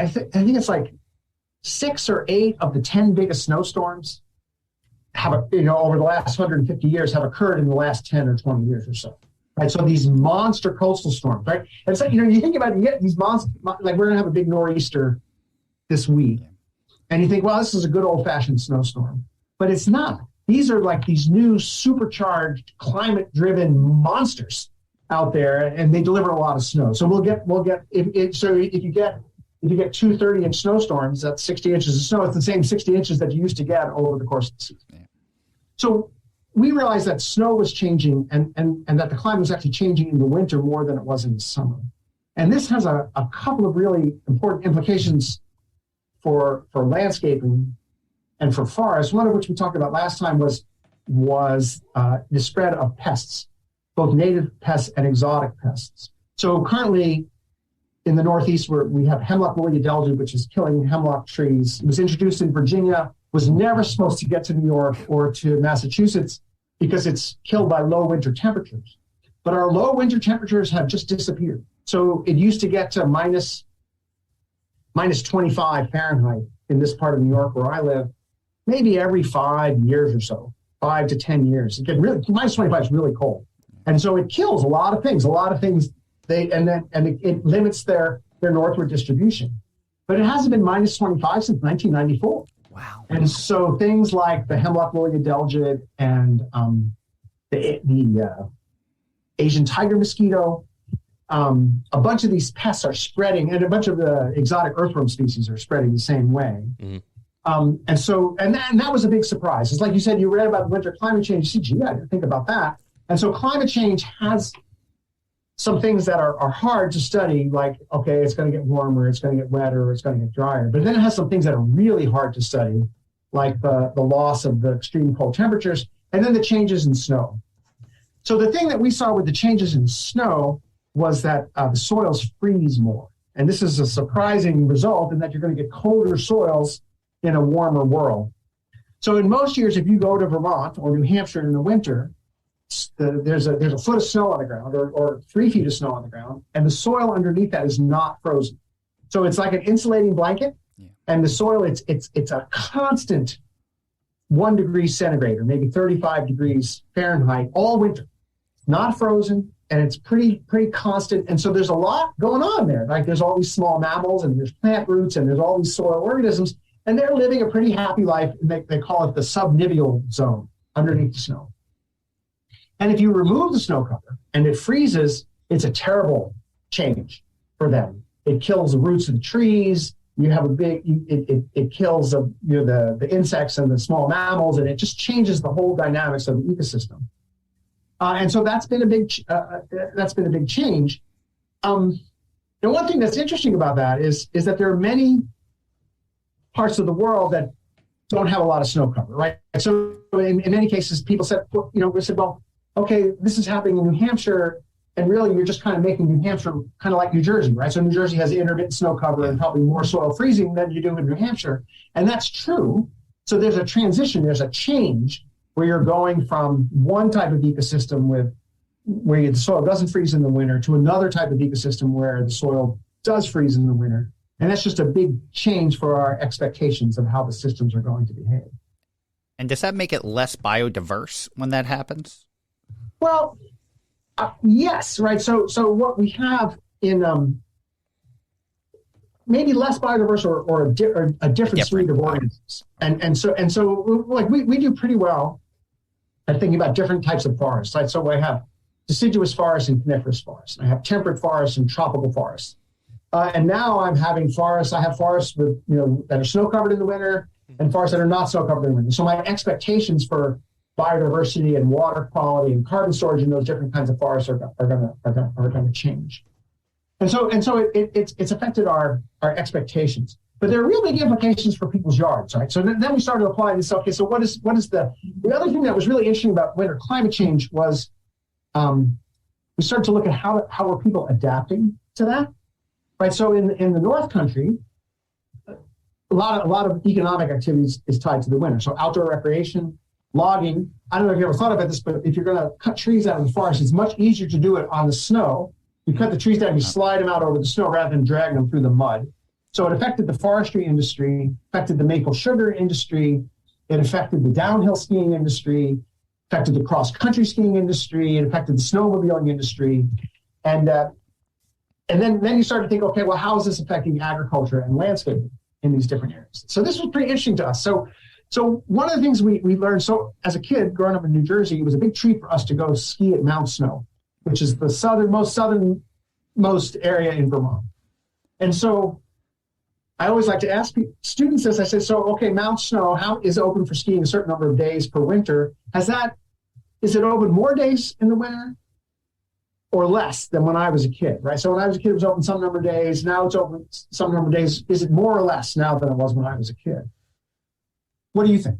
think it's like 6 or 8 of the 10 biggest snowstorms over the last 150 years have occurred in the last 10 or 20 years or so. Right, so these monster coastal storms, right? And so you think about it, you get these monsters, like we're gonna have a big nor'easter this week, and you think, well, this is a good old-fashioned snowstorm, but it's not. These are like these new supercharged, climate-driven monsters out there, and they deliver a lot of snow. So we'll get if you get 2 30-inch snowstorms, that's 60 inches of snow. It's the same 60 inches that you used to get over the course of the season. Yeah. So we realized that snow was changing, and that the climate was actually changing in the winter more than it was in the summer. And this has a couple of really important implications for landscaping and for forests, one of which we talked about last time was the spread of pests, both native pests and exotic pests. So currently in the Northeast, where we have hemlock woolly adelgid, which is killing hemlock trees. It was introduced in Virginia, was never supposed to get to New York or to Massachusetts because it's killed by low winter temperatures. But our low winter temperatures have just disappeared. So it used to get to minus 25 Fahrenheit in this part of New York where I live, maybe every 5 years or so, 5 to 10 years. It gets really, minus 25 is really cold. And so it kills a lot of things. It limits their northward distribution. But it hasn't been minus 25 since 1994. Wow. Mm-hmm. And so things like the hemlock woolly adelgid and the Asian tiger mosquito, a bunch of these pests are spreading, and a bunch of the exotic earthworm species are spreading the same way. Mm-hmm. And that was a big surprise. It's like you said, you read about winter climate change. You see, gee, I didn't think about that. And so climate change has some things that are hard to study, like, okay, it's going to get warmer, it's going to get wetter, it's going to get drier. But then it has some things that are really hard to study, like the loss of the extreme cold temperatures, and then the changes in snow. So the thing that we saw with the changes in snow was that the soils freeze more. And this is a surprising result in that you're going to get colder soils in a warmer world. So in most years, if you go to Vermont or New Hampshire in the winter, there's a foot of snow on the ground or 3 feet of snow on the ground, and the soil underneath that is not frozen. So it's like an insulating blanket, and the soil, it's a constant 1 degree centigrade or maybe 35 degrees Fahrenheit all winter. Not frozen, and it's pretty constant. And so there's a lot going on there. Like there's all these small mammals, and there's plant roots, and there's all these soil organisms, and they're living a pretty happy life. And they call it the subniveal zone underneath the snow. And if you remove the snow cover and it freezes, it's a terrible change for them. It kills the roots of the trees. You have it kills the insects and the small mammals, and it just changes the whole dynamics of the ecosystem. And so that's been a big change. And one thing that's interesting about that is that there are many parts of the world that don't have a lot of snow cover, right? So in many cases, people said, well, okay, this is happening in New Hampshire. And really, you're just kind of making New Hampshire kind of like New Jersey, right? So New Jersey has intermittent snow cover and probably more soil freezing than you do in New Hampshire. And that's true. So there's a transition, there's a change where you're going from one type of ecosystem where the soil doesn't freeze in the winter to another type of ecosystem where the soil does freeze in the winter. And that's just a big change for our expectations of how the systems are going to behave. And does that make it less biodiverse when that happens? Well, yes, right. So what we have in maybe less biodiverse or a different suite of organisms, and so like we do pretty well at thinking about different types of forests. Right? So I have deciduous forests and coniferous forests. I have temperate forests and tropical forests, and now I'm having forests. I have forests with that are snow covered in the winter, and forests that are not snow covered in the winter. So my expectations for biodiversity and water quality and carbon storage in those different kinds of forests are going to change, and so it's affected our expectations. But there are real big implications for people's yards, right? So then we started applying this. Okay, so what is the other thing that was really interesting about winter climate change was we started to look at how are people adapting to that, right? So in the North Country, a lot of economic activities is tied to the winter. So outdoor recreation, logging. I don't know if you ever thought about this, but if you're going to cut trees out of the forest, it's much easier to do it on the snow. You cut the trees down, you slide them out over the snow rather than dragging them through the mud. So it affected the forestry industry, affected the maple sugar industry, it affected the downhill skiing industry, affected the cross-country skiing industry, it affected the snowmobiling industry. And then you start to think, okay, well, how is this affecting agriculture and landscaping in these different areas? So this was pretty interesting to us. So one of the things we learned, so as a kid growing up in New Jersey, it was a big treat for us to go ski at Mount Snow, which is the southernmost area in Vermont. And so I always like to ask students this. I say, so, okay, Mount Snow, how is open for skiing a certain number of days per winter? Is it open more days in the winter or less than when I was a kid, right? So when I was a kid, it was open some number of days. Now it's open some number of days. Is it more or less now than it was when I was a kid? What do you think?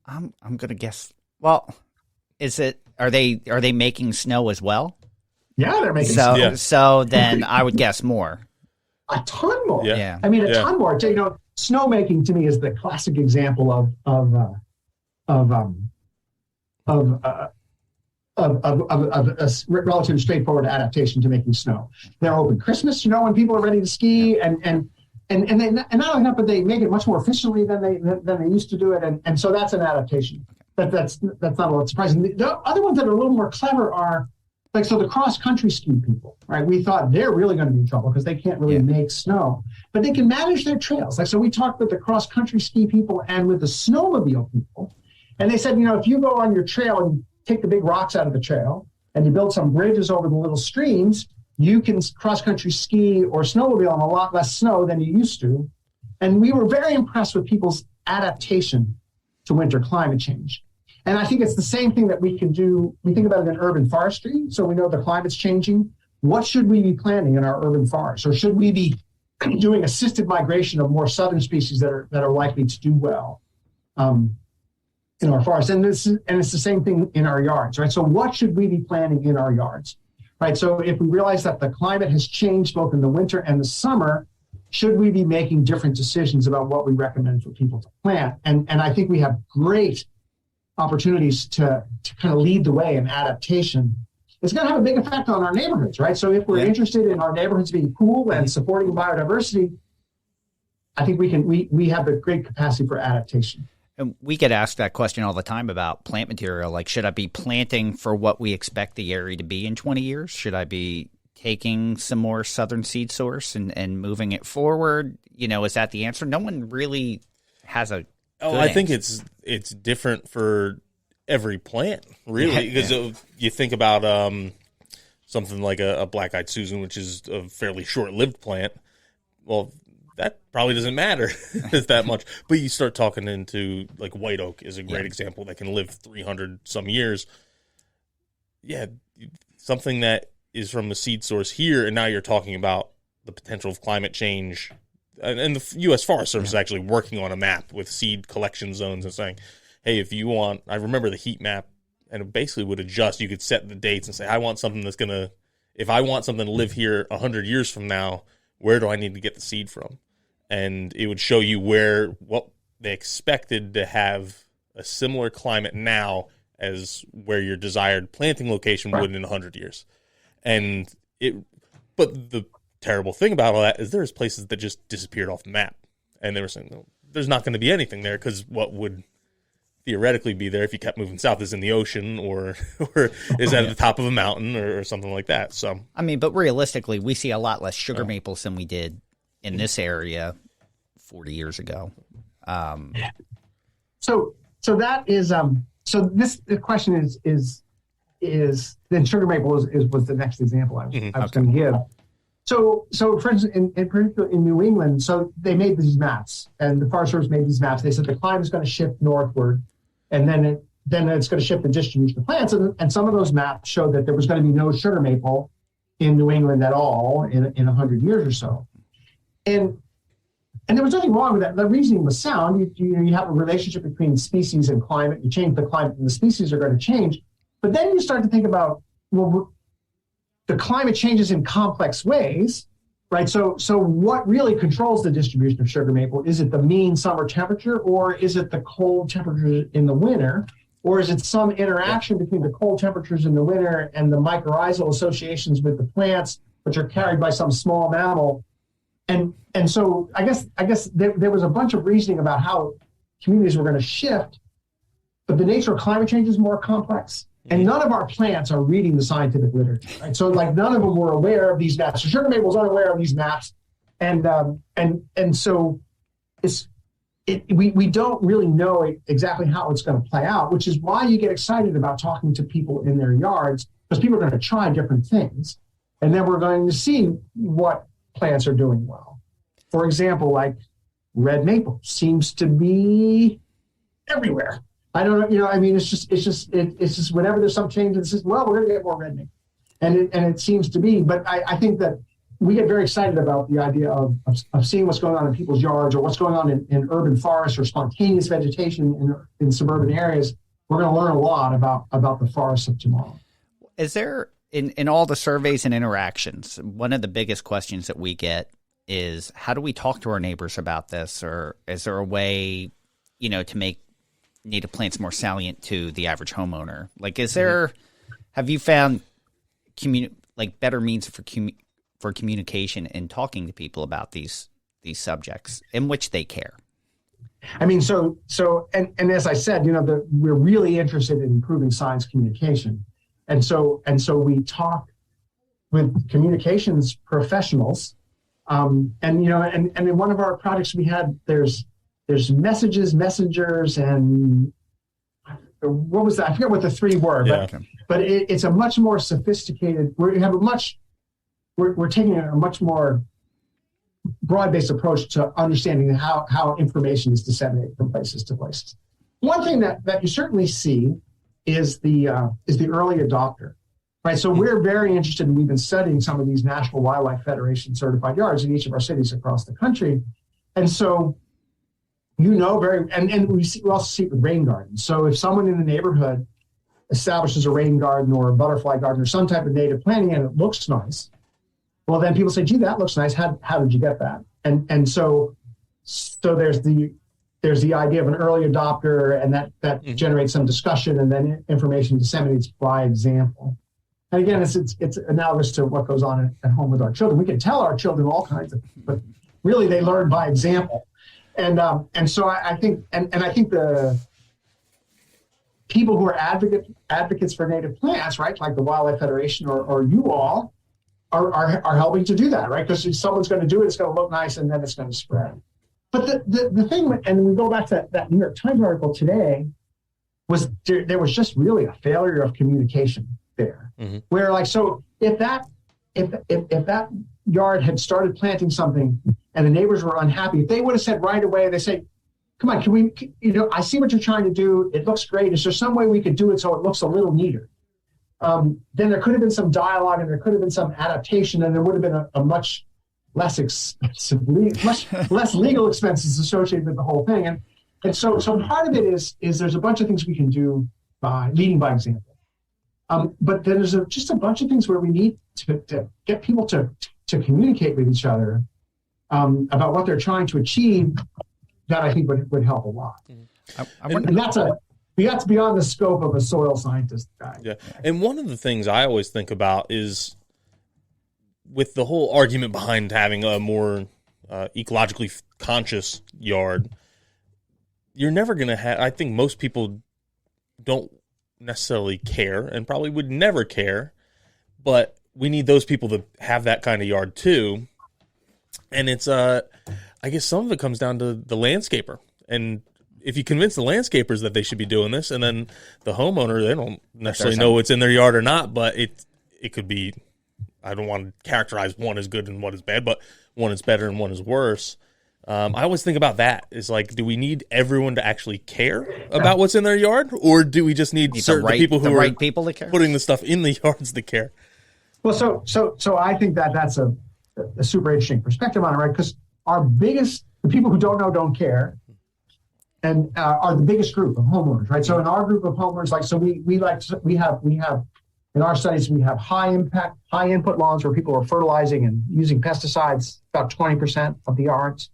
I'm gonna guess. Well, are they making snow as well? Yeah, they're making snow. Yeah. So then I would guess more. A ton more. Yeah. I mean, a ton more. Snowmaking to me is the classic example of a relatively straightforward adaptation to making snow. They're open Christmas, when people are ready to ski, and not only that, but they make it much more efficiently than they used to do it, and so that's an adaptation. But that's not a lot surprising. The other ones that are a little more clever are the cross-country ski people, right? We thought they're really going to be in trouble because they can't really make snow, but they can manage their trails. So we talked with the cross-country ski people and with the snowmobile people, and they said, if you go on your trail and take the big rocks out of the trail and you build some bridges over the little streams, you can cross-country ski or snowmobile on a lot less snow than you used to. And we were very impressed with people's adaptation to winter climate change. And I think it's the same thing that we can do. We think about it in urban forestry. So we know the climate's changing. What should we be planting in our urban forests? Or should we be doing assisted migration of more southern species that are likely to do well in our forests? And it's the same thing in our yards, right? So what should we be planting in our yards, right? So if we realize that the climate has changed both in the winter and the summer, should we be making different decisions about what we recommend for people to plant? And I think we have great opportunities to kind of lead the way in adaptation. It's going to have a big effect on our neighborhoods, right? So if we're interested in our neighborhoods being cool and supporting biodiversity, I think we have the great capacity for adaptation. And we get asked that question all the time about plant material. Like, should I be planting for what we expect the area to be in 20 years? Should I be taking some more southern seed source and moving it forward? Is that the answer? No one really has a I think it's different for every plant, really, because you think about something like a black-eyed Susan, which is a fairly short-lived plant. Well, that probably doesn't matter that much. But you start talking into, like, white oak is a great example that can live 300 some years. Yeah, something that is from a seed source here, and now you're talking about the potential of climate change. And the U.S. Forest Service is actually working on a map with seed collection zones and saying, hey, if you want, I remember the heat map and it basically would adjust. You could set the dates and say, I want something that's going to, if I want something to live here 100 years from now, where do I need to get the seed from? And it would show you what they expected to have a similar climate now as where your desired planting location would in 100 years. But the terrible thing about all that is there's places that just disappeared off the map. And they were saying, no, there's not going to be anything there, because what would theoretically be there if you kept moving south is in the ocean or is at the top of a mountain or something like that. So I mean, but realistically, we see a lot less sugar maples than we did in this area 40 years ago. So that is the question is then sugar maple was the next example I was going to give. So for instance, in particular in New England, so they made these maps, and the Forest Service made these maps. They said the climate is going to shift northward, and then it's going to shift the distribution of plants. And some of those maps showed that there was going to be no sugar maple in New England at all in 100 years or so. And there was nothing wrong with that. The reasoning was sound. You have a relationship between species and climate. You change the climate, and the species are going to change. But then you start to think about, well, the climate changes in complex ways, right? So what really controls the distribution of sugar maple? Is it the mean summer temperature, or is it the cold temperature in the winter? Or is it some interaction between the cold temperatures in the winter and the mycorrhizal associations with the plants, which are carried by some small mammal? And so I guess there was a bunch of reasoning about how communities were going to shift, but the nature of climate change is more complex. And none of our plants are reading the scientific literature, right? So like none of them were aware of these maps. So sugar maple's unaware of these maps. And so we don't really know exactly how it's going to play out, which is why you get excited about talking to people in their yards, because people are going to try different things. And then we're going to see what plants are doing well. For example, like red maple seems to be everywhere. I don't know, I mean, it's just whenever there's some change in the system, well, we're going to get more red maple. And it seems to be, but I think that we get very excited about the idea of seeing what's going on in people's yards, or what's going on in urban forests, or spontaneous vegetation in suburban areas. We're going to learn a lot about the forests of tomorrow. Is there, in all the surveys and interactions, one of the biggest questions that we get is, how do we talk to our neighbors about this? Or is there a way, to make native plants more salient to the average homeowner? Like, have you found better means for communication and talking to people about these subjects in which they care? I mean, so as I said, we're really interested in improving science communication. And so we talk with communications professionals. And in one of our projects we had, there's messages, messengers, and what was that? I forget what the three were, but it's a much more sophisticated. We're taking a much more broad-based approach to understanding how information is disseminated from places to places. One thing that you certainly see is the early adopter, right? So we're very interested, and we've been studying some of these National Wildlife Federation certified yards in each of our cities across the country, and so. And we also see it with rain gardens. So if someone in the neighborhood establishes a rain garden or a butterfly garden or some type of native planting and it looks nice, well, then people say, gee, that looks nice. How did you get that? And so there's the idea of an early adopter, and that generates some discussion, and then information disseminates by example. And again, it's analogous to what goes on at home with our children. We can tell our children all kinds of, but really they learn by example. And so I think the people who are advocates for native plants, right, like the Wildlife Federation or you all, are helping to do that, right? Because if someone's going to do it, it's going to look nice, and then it's going to spread. But the thing, and we go back to that New York Times article today, was there was just really a failure of communication there, where so if that yard had started planting something and the neighbors were unhappy, if they would have said right away, they say, come on, can we, I see what you're trying to do. It looks great. Is there some way we could do it so it looks a little neater? Then there could have been some dialogue, and there could have been some adaptation, and there would have been a much less expensive, much less legal expenses associated with the whole thing. And so part of it is there's a bunch of things we can do leading by example. But then there's just a bunch of things where we need to get people to communicate with each other about what they're trying to achieve. That I think would help a lot. And that's beyond the scope of a soil scientist guy. Yeah, and one of the things I always think about is with the whole argument behind having a more ecologically conscious yard, you're never going to have, I think most people don't necessarily care and probably would never care, but we need those people to have that kind of yard too. And it's, I guess some of it comes down to the landscaper. And if you convince the landscapers that they should be doing this, and then the homeowner, they don't necessarily know what's in their yard or not, but it could be, I don't want to characterize one as good and one is bad, but one is better and one is worse. I always think about that. Is like, do we need everyone to actually care about what's in their yard, or do we just need certain people who are people to care? Putting the stuff in the yards to care? Well, so I think that's a super interesting perspective on it, right? Because the people who don't know don't care, and are the biggest group of homeowners, right? So in our group of homeowners, we have in our studies, we have high impact, high input lawns where people are fertilizing and using pesticides, about 20% of the yards.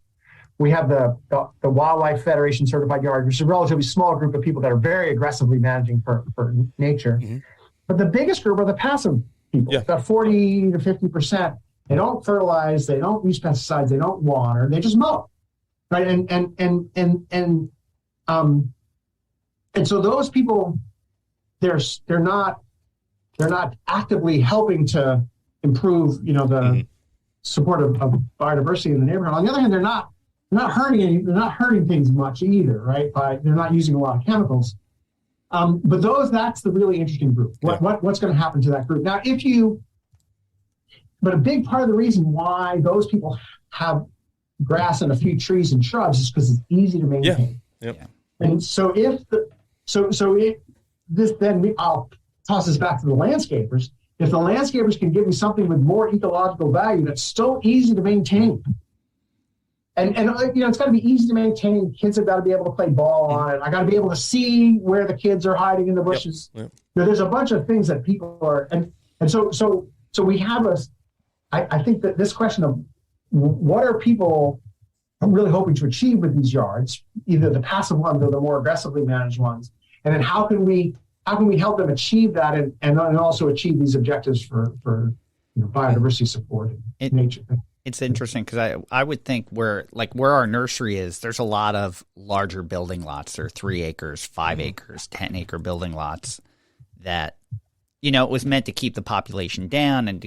We have the Wildlife Federation certified yard, which is a relatively small group of people that are very aggressively managing for nature. Mm-hmm. But the biggest group are the passive people, about 40 to 50%. They don't fertilize, they don't use pesticides, they don't water, they just mow, right? And so those people, they're not actively helping to improve, the support of biodiversity in the neighborhood. On the other hand, they're not hurting things much either, right? They're not using a lot of chemicals. But that's the really interesting group. What's going to happen to that group? Now, but a big part of the reason why those people have grass and a few trees and shrubs is because it's easy to maintain. Yeah. Yep. And so I'll toss this back to the landscapers. If the landscapers can give me something with more ecological value that's so easy to maintain, and it's got to be easy to maintain. Kids have got to be able to play ball on it. I got to be able to see where the kids are hiding in the bushes. Yep. There's a bunch of things that people are, and so we have I think that this question of what are people really hoping to achieve with these yards, either the passive ones or the more aggressively managed ones, and then how can we help them achieve that and also achieve these objectives for biodiversity support and nature. It's interesting because I would think where our nursery is, there's a lot of larger building lots. There are 3 acres, 5 acres, 10-acre building lots that, it was meant to keep the population down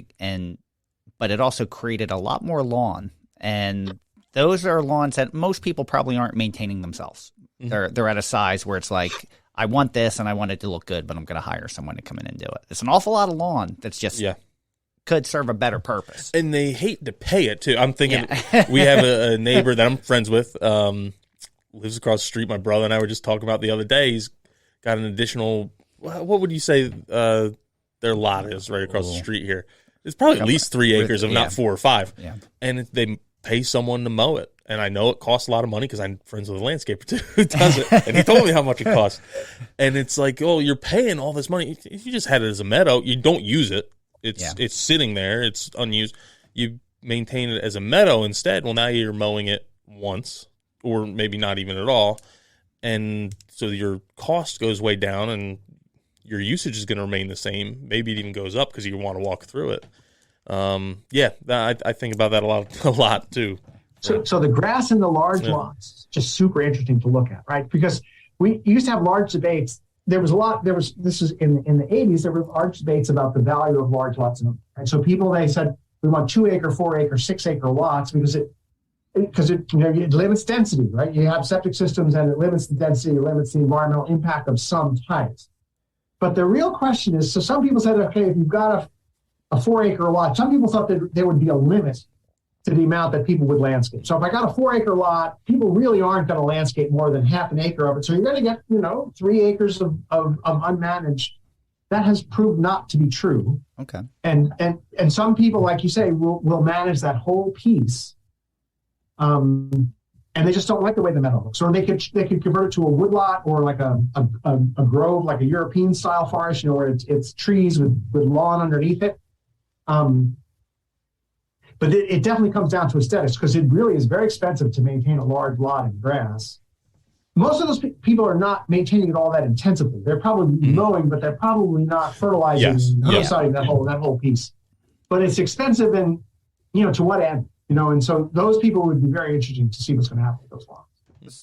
but it also created a lot more lawn. And those are lawns that most people probably aren't maintaining themselves. Mm-hmm. They're at a size where it's like, I want this and I want it to look good, but I'm going to hire someone to come in and do it. It's an awful lot of lawn that's just could serve a better purpose. And they hate to pay it too. I'm thinking we have a neighbor that I'm friends with, lives across the street. My brother and I were just talking about the other day. He's got an additional, what would you say their lot is right across the street here? It's probably at least 3 acres, if not 4 or 5. Yeah. And they pay someone to mow it. And I know it costs a lot of money because I'm friends with a landscaper too who does it. And he told me how much it costs. And it's like, oh, you're paying all this money. If you just had it as a meadow, you don't use it. It's sitting there. It's unused. You maintain it as a meadow instead. Well, now you're mowing it once or maybe not even at all. And so your cost goes way down and your usage is going to remain the same. Maybe it even goes up because you want to walk through it. I think about that a lot too. So the grass in the large lots, just super interesting to look at, right? Because we used to have large debates. This is in the 80s, there were large debates about the value of large lots. And so they said, we want 2 acre, 4 acre, 6 acre lots because it limits density, right? You have septic systems and it limits the density, it limits the environmental impact of some types. But the real question is, so some people said, okay, if you've got a 4 acre lot, some people thought that there would be a limit to the amount that people would landscape. So if I got a 4 acre lot, people really aren't going to landscape more than half an acre of it. So you're going to get, 3 acres of unmanaged. That has proved not to be true. Okay. And some people, like you say, will manage that whole piece. And and they just don't like the way the meadow looks. Or they could convert it to a woodlot or like a grove, like a European style forest, where it's trees with lawn underneath it. But it definitely comes down to aesthetics, because it really is very expensive to maintain a large lot in grass. Most of those people are not maintaining it all that intensively. They're probably mowing, but they're probably not fertilizing, herbiciding that whole piece. But it's expensive, and to what end? And so those people would be very interesting to see what's going to happen with those lots.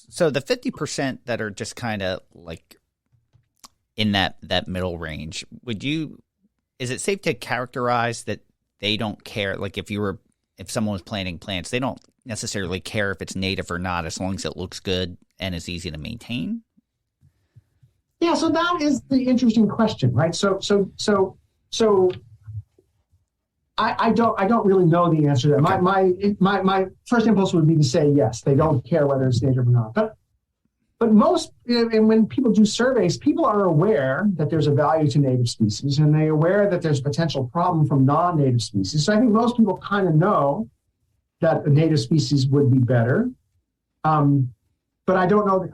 So the 50% that are just kind of like in that middle range, is it safe to characterize that they don't care? Like if someone was planting plants, they don't necessarily care if it's native or not, as long as it looks good and is easy to maintain? Yeah, so that is the interesting question, right? So I don't really know the answer to that. Okay. My first impulse would be to say yes, they don't care whether it's native or not. But most, and when people do surveys, people are aware that there's a value to native species, and they're aware that there's a potential problem from non-native species. So I think most people kind of know that a native species would be better. But I don't know the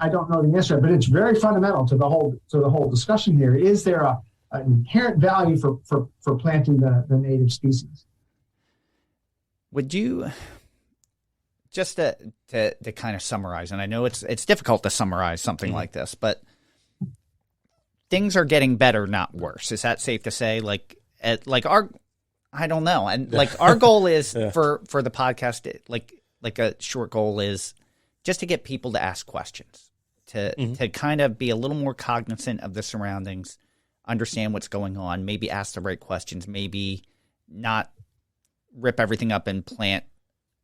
answer. But it's very fundamental to the whole discussion here. Is there an inherent value for planting the native species? Would you, just to kind of summarize, and I know it's difficult to summarize something like this, but things are getting better, not worse. Is that safe to say? I don't know. And our goal is for the podcast, like a short goal is just to get people to ask questions, to kind of be a little more cognizant of the surroundings, understand what's going on, maybe ask the right questions, maybe not rip everything up and plant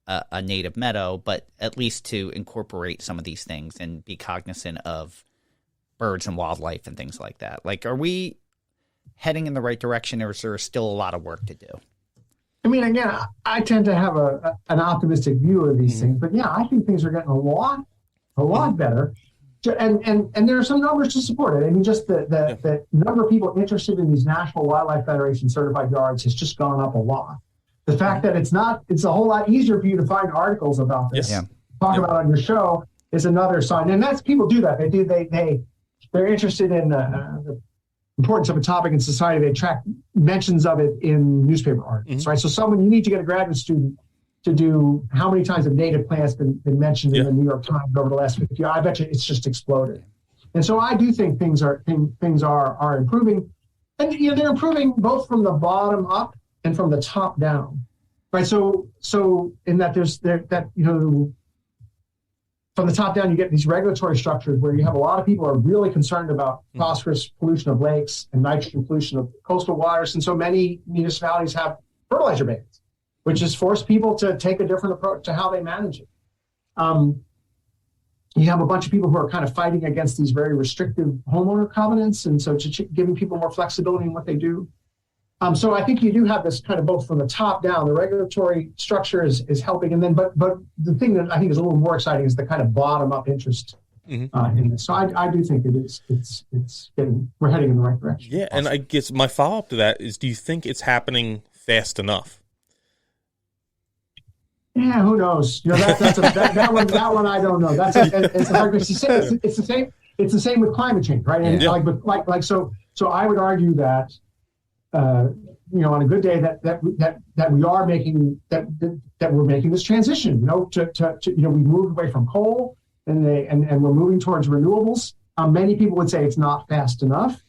a native meadow, but at least to incorporate some of these things and be cognizant of birds and wildlife and things like that. Like, are we heading in the right direction, or is there still a lot of work to do? I mean, again, I tend to have an optimistic view of these things, but yeah, I think things are getting a lot better. And there are some numbers to support it. I mean, just the number of people interested in these National Wildlife Federation certified yards has just gone up a lot. The fact that it's a whole lot easier for you to find articles about this, talk about on your show, is another sign. And that's, people do that. They're interested in the importance of a topic in society. They track mentions of it in newspaper articles, right? So you need to get a graduate student to do how many times have native plants been mentioned in the New York Times over the last 50 years. I bet you it's just exploded. And so I do think things are improving. And they're improving both from the bottom up and from the top down, right? So in that from the top down, you get these regulatory structures where you have a lot of people are really concerned about phosphorus pollution of lakes and nitrogen pollution of coastal waters. And so many municipalities have fertilizer bans, which has forced people to take a different approach to how they manage it. You have a bunch of people who are kind of fighting against these very restrictive homeowner covenants, and so giving people more flexibility in what they do. So I think you do have this kind of both from the top down. The regulatory structure is helping, and then but the thing that I think is a little more exciting is the kind of bottom up interest in this. So I do think we're heading in the right direction. Yeah, and I guess my follow up to that is: do you think it's happening fast enough? Yeah, who knows? That one I don't know. It's the same with climate change, right? And so I would argue that. On a good day that we are making that we're making this transition. We moved away from coal and we're moving towards renewables. Many people would say it's not fast enough.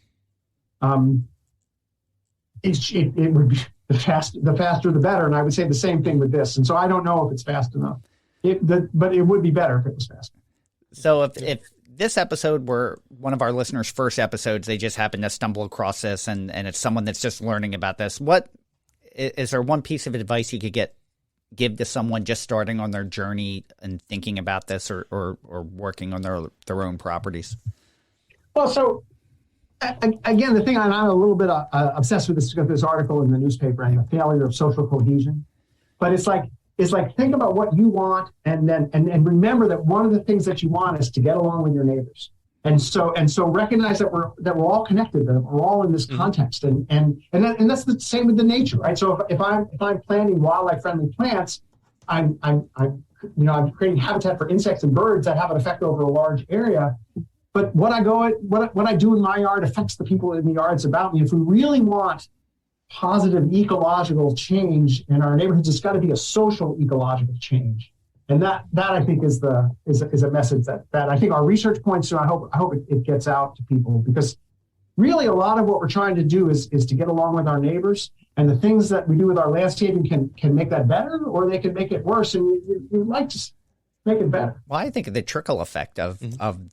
It would be the faster the better, and I would say the same thing with this. And so I don't know if it's fast enough. But it would be better if it was faster. So if this episode were one of our listeners' first episodes, they just happened to stumble across this, and it's someone that's just learning about this. What is there one piece of advice you could give to someone just starting on their journey and thinking about this or working on their own properties? Well, so again, the thing I'm a little bit obsessed with this article in the newspaper and the failure of social cohesion, but it's like think about what you want, and remember that one of the things that you want is to get along with your neighbors, and so recognize that we're all connected, that we're all in this context, and that's the same with the nature, right? So if I'm planting wildlife friendly plants, I'm I'm creating habitat for insects and birds that have an effect over a large area. But what I do in my yard affects the people in the yards about me. If we really want positive ecological change in our neighborhoods, it's got to be a social ecological change. And that I think is a message that I think our research points to. I hope it gets out to people, because really a lot of what we're trying to do is to get along with our neighbors, and the things that we do with our landscaping can make that better, or they can make it worse. And we'd like to make it better. Well, I think of the trickle effect of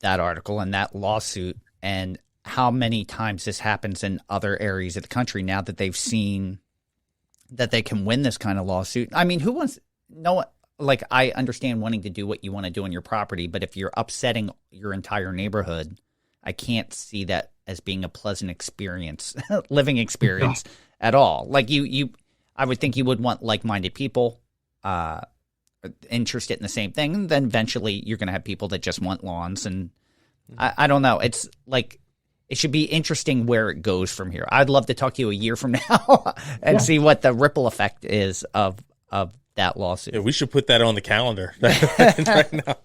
that article and that lawsuit, and how many times this happens in other areas of the country now that they've seen that they can win this kind of lawsuit. I mean, who wants like, I understand wanting to do what you want to do on your property, but if you're upsetting your entire neighborhood, I can't see that as being a pleasant experience, living experience at all. Like I would think you would want like-minded people, interested in the same thing. And then eventually you're going to have people that just want lawns. And I don't know. It's like, it should be interesting where it goes from here. I'd love to talk to you a year from now and see what the ripple effect is of that lawsuit. Yeah, we should put that on the calendar right now.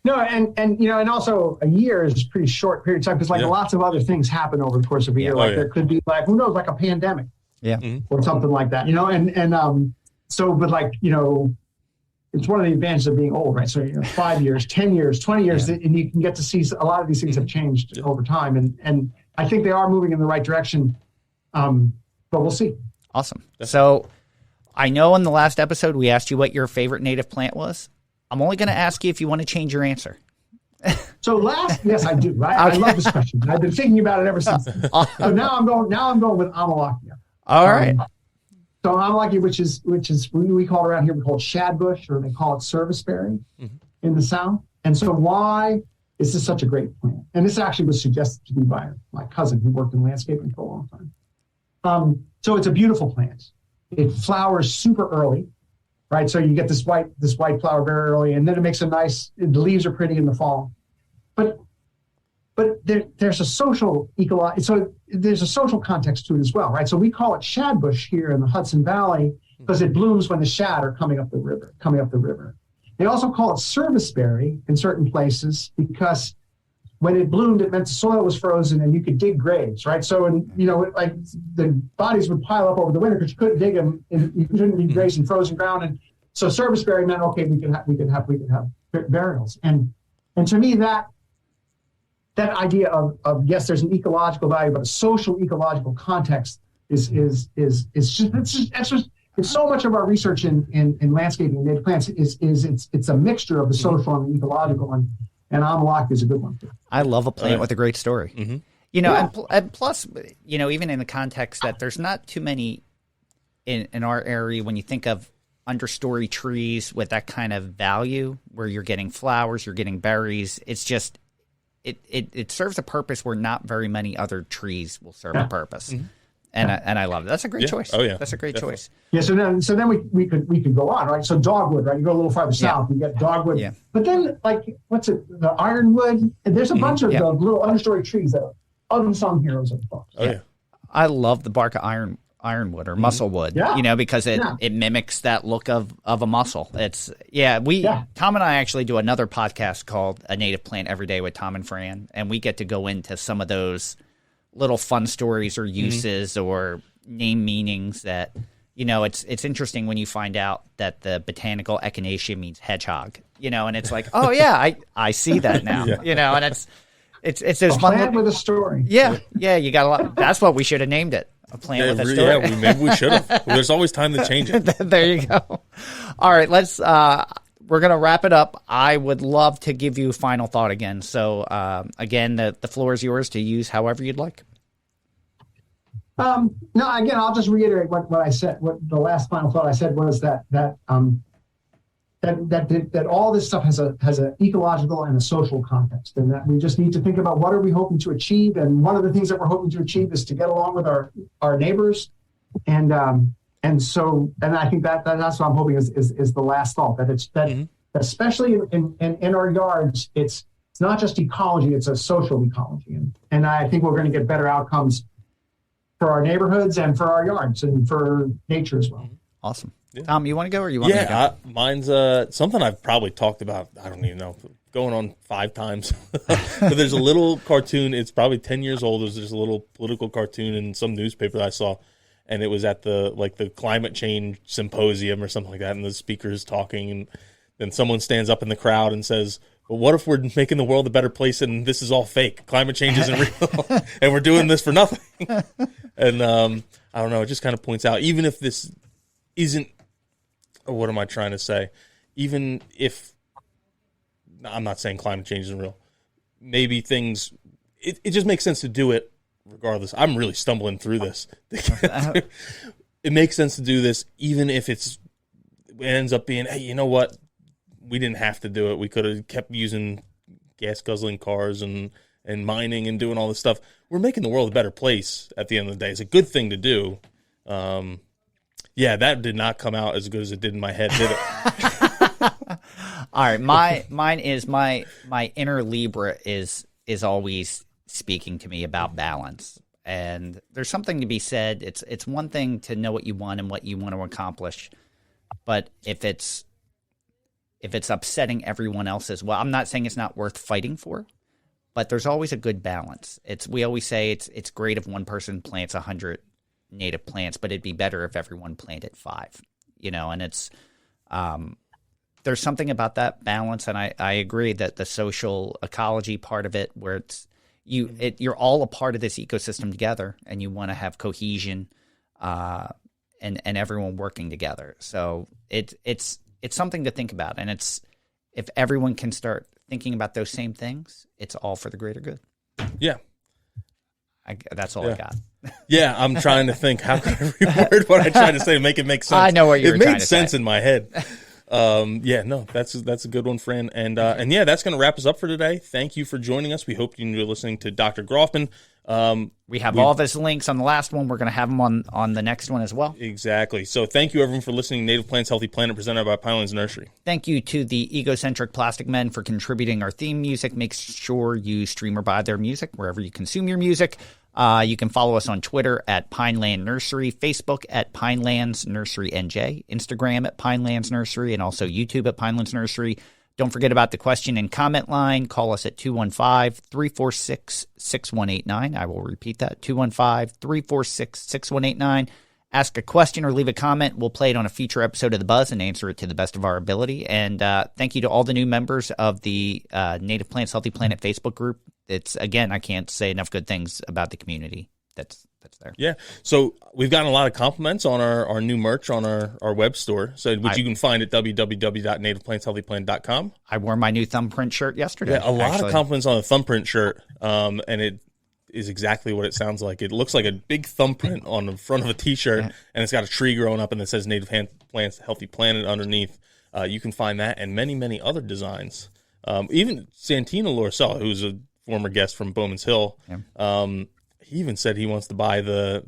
No, and also a year is a pretty short period of time, because lots of other things happen over the course of a year. There could be who knows, like a pandemic, or something like that. It's one of the advantages of being old, right? So 5 years, 10 years, 20 years, and you can get to see a lot of these things have changed over time, and I think they are moving in the right direction. But we'll see. Awesome. So I know in the last episode we asked you what your favorite native plant was. I'm only going to ask you if you want to change your answer. Yes, I do. I love this question. I've been thinking about it ever since. So now I'm going with Amelanchier. All right. So Amelanchier, which is we call it around here, we call it shadbush, or they call it serviceberry in the South. And so why is this such a great plant? And this actually was suggested to me by my cousin who worked in landscaping for a long time. So it's a beautiful plant. It flowers super early, right? So you get this white flower very early, and then it makes the leaves are pretty in the fall. But there's a social there's a social context to it as well, right? So we call it shadbush here in the Hudson Valley because it blooms when the shad are coming up the river. They also call it serviceberry in certain places because when it bloomed, it meant the soil was frozen and you could dig graves, right? So, the bodies would pile up over the winter because you couldn't dig them, and you couldn't dig graves in frozen ground. And so serviceberry meant, okay, we could have burials. And to me, that idea of yes, there's an ecological value, but a social ecological context is so much of our research in landscaping and native plants it's a mixture of the social and the ecological, and Amelanchier is a good one too. I love a plant with a great story. Mm-hmm. And plus, even in the context that there's not too many in our area, when you think of understory trees with that kind of value, where you're getting flowers, you're getting berries, it's just it serves a purpose where not very many other trees will serve a purpose. Mm-hmm. And I love it. That's a great choice. Oh yeah, that's a great choice. Yeah. So then we could go on, right? So dogwood, right? You go a little farther south, you get dogwood. Yeah. But then what's it? The ironwood. And there's a bunch of the little understory trees that are unsung heroes of the book. Oh yeah. I love the bark of ironwood or musclewood. Yeah. Because it mimics that look of a mussel. Tom and I actually do another podcast called A Native Plant Every Day with Tom and Fran, and we get to go into some of those little fun stories or uses or name meanings that, it's interesting when you find out that the botanical echinacea means hedgehog, and it's like, oh yeah, I see that now, and it's this plant with a story. Yeah. You got a lot. That's what we should have named it. A plant with a story. Yeah, maybe we should have. There's always time to change it. There you go. All right, we're going to wrap it up. I would love to give you a final thought again. So, again, the floor is yours to use however you'd like. No, again, I'll just reiterate what I said. What the last final thought I said was that all this stuff has an ecological and a social context, and that we just need to think about what are we hoping to achieve. And one of the things that we're hoping to achieve is to get along with our neighbors. And I think that's what I'm hoping is the last thought, that especially in our yards, it's not just ecology, it's a social ecology. And I think we're going to get better outcomes for our neighborhoods and for our yards and for nature as well. Awesome. Tom, you want to go or you want me to go? Mine's something I've probably talked about, I don't even know, going on 5 times. But there's a little cartoon, it's probably 10 years old. There's a little political cartoon in some newspaper that I saw, and it was at the climate change symposium or something like that, and the speaker is talking, and then someone stands up in the crowd and says, well, what if we're making the world a better place and this is all fake? Climate change isn't real, and we're doing this for nothing. And I don't know, it just kind of points out, even if this isn't, or what am I trying to say? Even if, I'm not saying climate change isn't real, maybe things, it just makes sense to do it regardless. I'm really stumbling through this. It makes sense to do this, even if it ends up being, hey, you know what? We didn't have to do it. We could have kept using gas-guzzling cars and mining and doing all this stuff. We're making the world a better place at the end of the day. It's a good thing to do. Yeah, that did not come out as good as it did in my head, did it? All right, mine is my inner Libra is always speaking to me about balance. And there's something to be said. It's one thing to know what you want and what you want to accomplish, but if it's upsetting everyone else as well, I'm not saying it's not worth fighting for, but there's always a good balance. We always say it's great if one person plants 100 native plants, but it'd be better if everyone planted 5. And it's there's something about that balance, and I agree that the social ecology part of it, where you're all a part of this ecosystem together, and you want to have cohesion and everyone working together. So it's something to think about, and if everyone can start thinking about those same things, it's all for the greater good. Yeah. That's all I got. Yeah, I'm trying to think how can I reword what I tried to say to make it make sense. I know what you're trying to say. It made sense in my head. That's a good one, Fran. And yeah, that's going to wrap us up for today. Thank you for joining us. We hope you enjoyed listening to Dr. Groffman. We have all of his links on the last one. We're going to have them on the next one as well. Exactly. So thank you, everyone, for listening to Native Plants, Healthy Planet, presented by Pinelands Nursery. Thank you to the Egocentric Plastic Men for contributing our theme music. Make sure you stream or buy their music wherever you consume your music. You can follow us on Twitter at Pineland Nursery, Facebook at Pinelands Nursery NJ, Instagram at Pinelands Nursery, and also YouTube at Pinelands Nursery. Don't forget about the question and comment line. Call us at 215-346-6189. I will repeat that, 215-346-6189. Ask a question or leave a comment. We'll play it on a future episode of The Buzz and answer it to the best of our ability. And thank you to all the new members of the Native Plants Healthy Planet Facebook group. It's, again, I can't say enough good things about the community that's there. Yeah. So we've gotten a lot of compliments on our new merch on our web store, which you can find at www.nativeplantshealthyplanet.com. I wore my new thumbprint shirt yesterday. Yeah, a lot of compliments on the thumbprint shirt, and it is exactly what it sounds like. It looks like a big thumbprint on the front of a T-shirt, and it's got a tree growing up, and it says Native Plants Healthy Planet underneath. You can find that and many, many other designs. Even Santina Lorcella, who's a former guest from Bowman's Hill, he even said he wants to buy the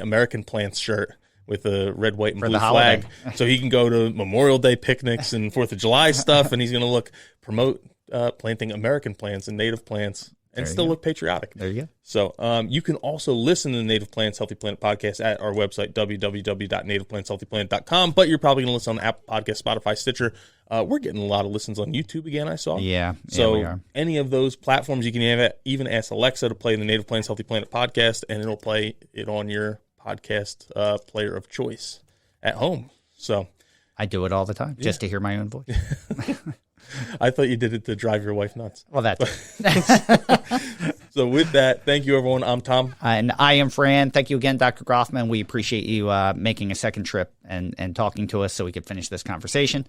American Plants shirt with the red, white, and blue flag, so he can go to Memorial Day picnics and 4th of July stuff, and he's going to promote planting American plants and native plants and still look patriotic. There you go. So you can also listen to the Native Plants Healthy Planet podcast at our website, www.nativeplantshealthyplanet.com, but you're probably going to listen on Apple Podcasts, Spotify, Stitcher. We're getting a lot of listens on YouTube again, I saw. Yeah, so we are. Any of those platforms, you can even ask Alexa to play the Native Plants Healthy Planet podcast, and it'll play it on your podcast player of choice at home. So I do it all the time just to hear my own voice. I thought you did it to drive your wife nuts. Well, that's So with that, thank you, everyone. I'm Tom. And I am Fran. Thank you again, Dr. Groffman. We appreciate you making a second trip and talking to us so we could finish this conversation.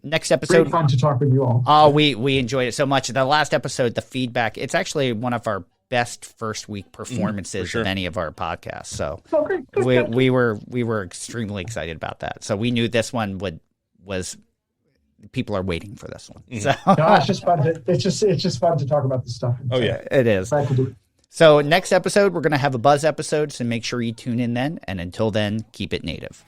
Next episode. Great fun to talk with you all. Oh, we enjoyed it so much. The last episode, the feedback, it's actually one of our best first week performances of any of our podcasts. So we were extremely excited about that. So we knew this one was people are waiting for this one. So no, it's just fun. It's just fun to talk about this stuff. Oh yeah, it is. So next episode, we're going to have a buzz episode. So make sure you tune in then. And until then, keep it native.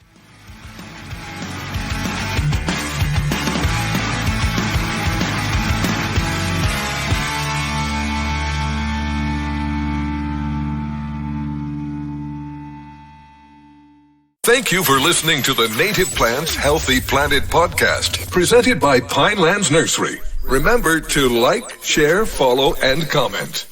Thank you for listening to the Native Plants Healthy Planet podcast, presented by Pinelands Nursery. Remember to like, share, follow, and comment.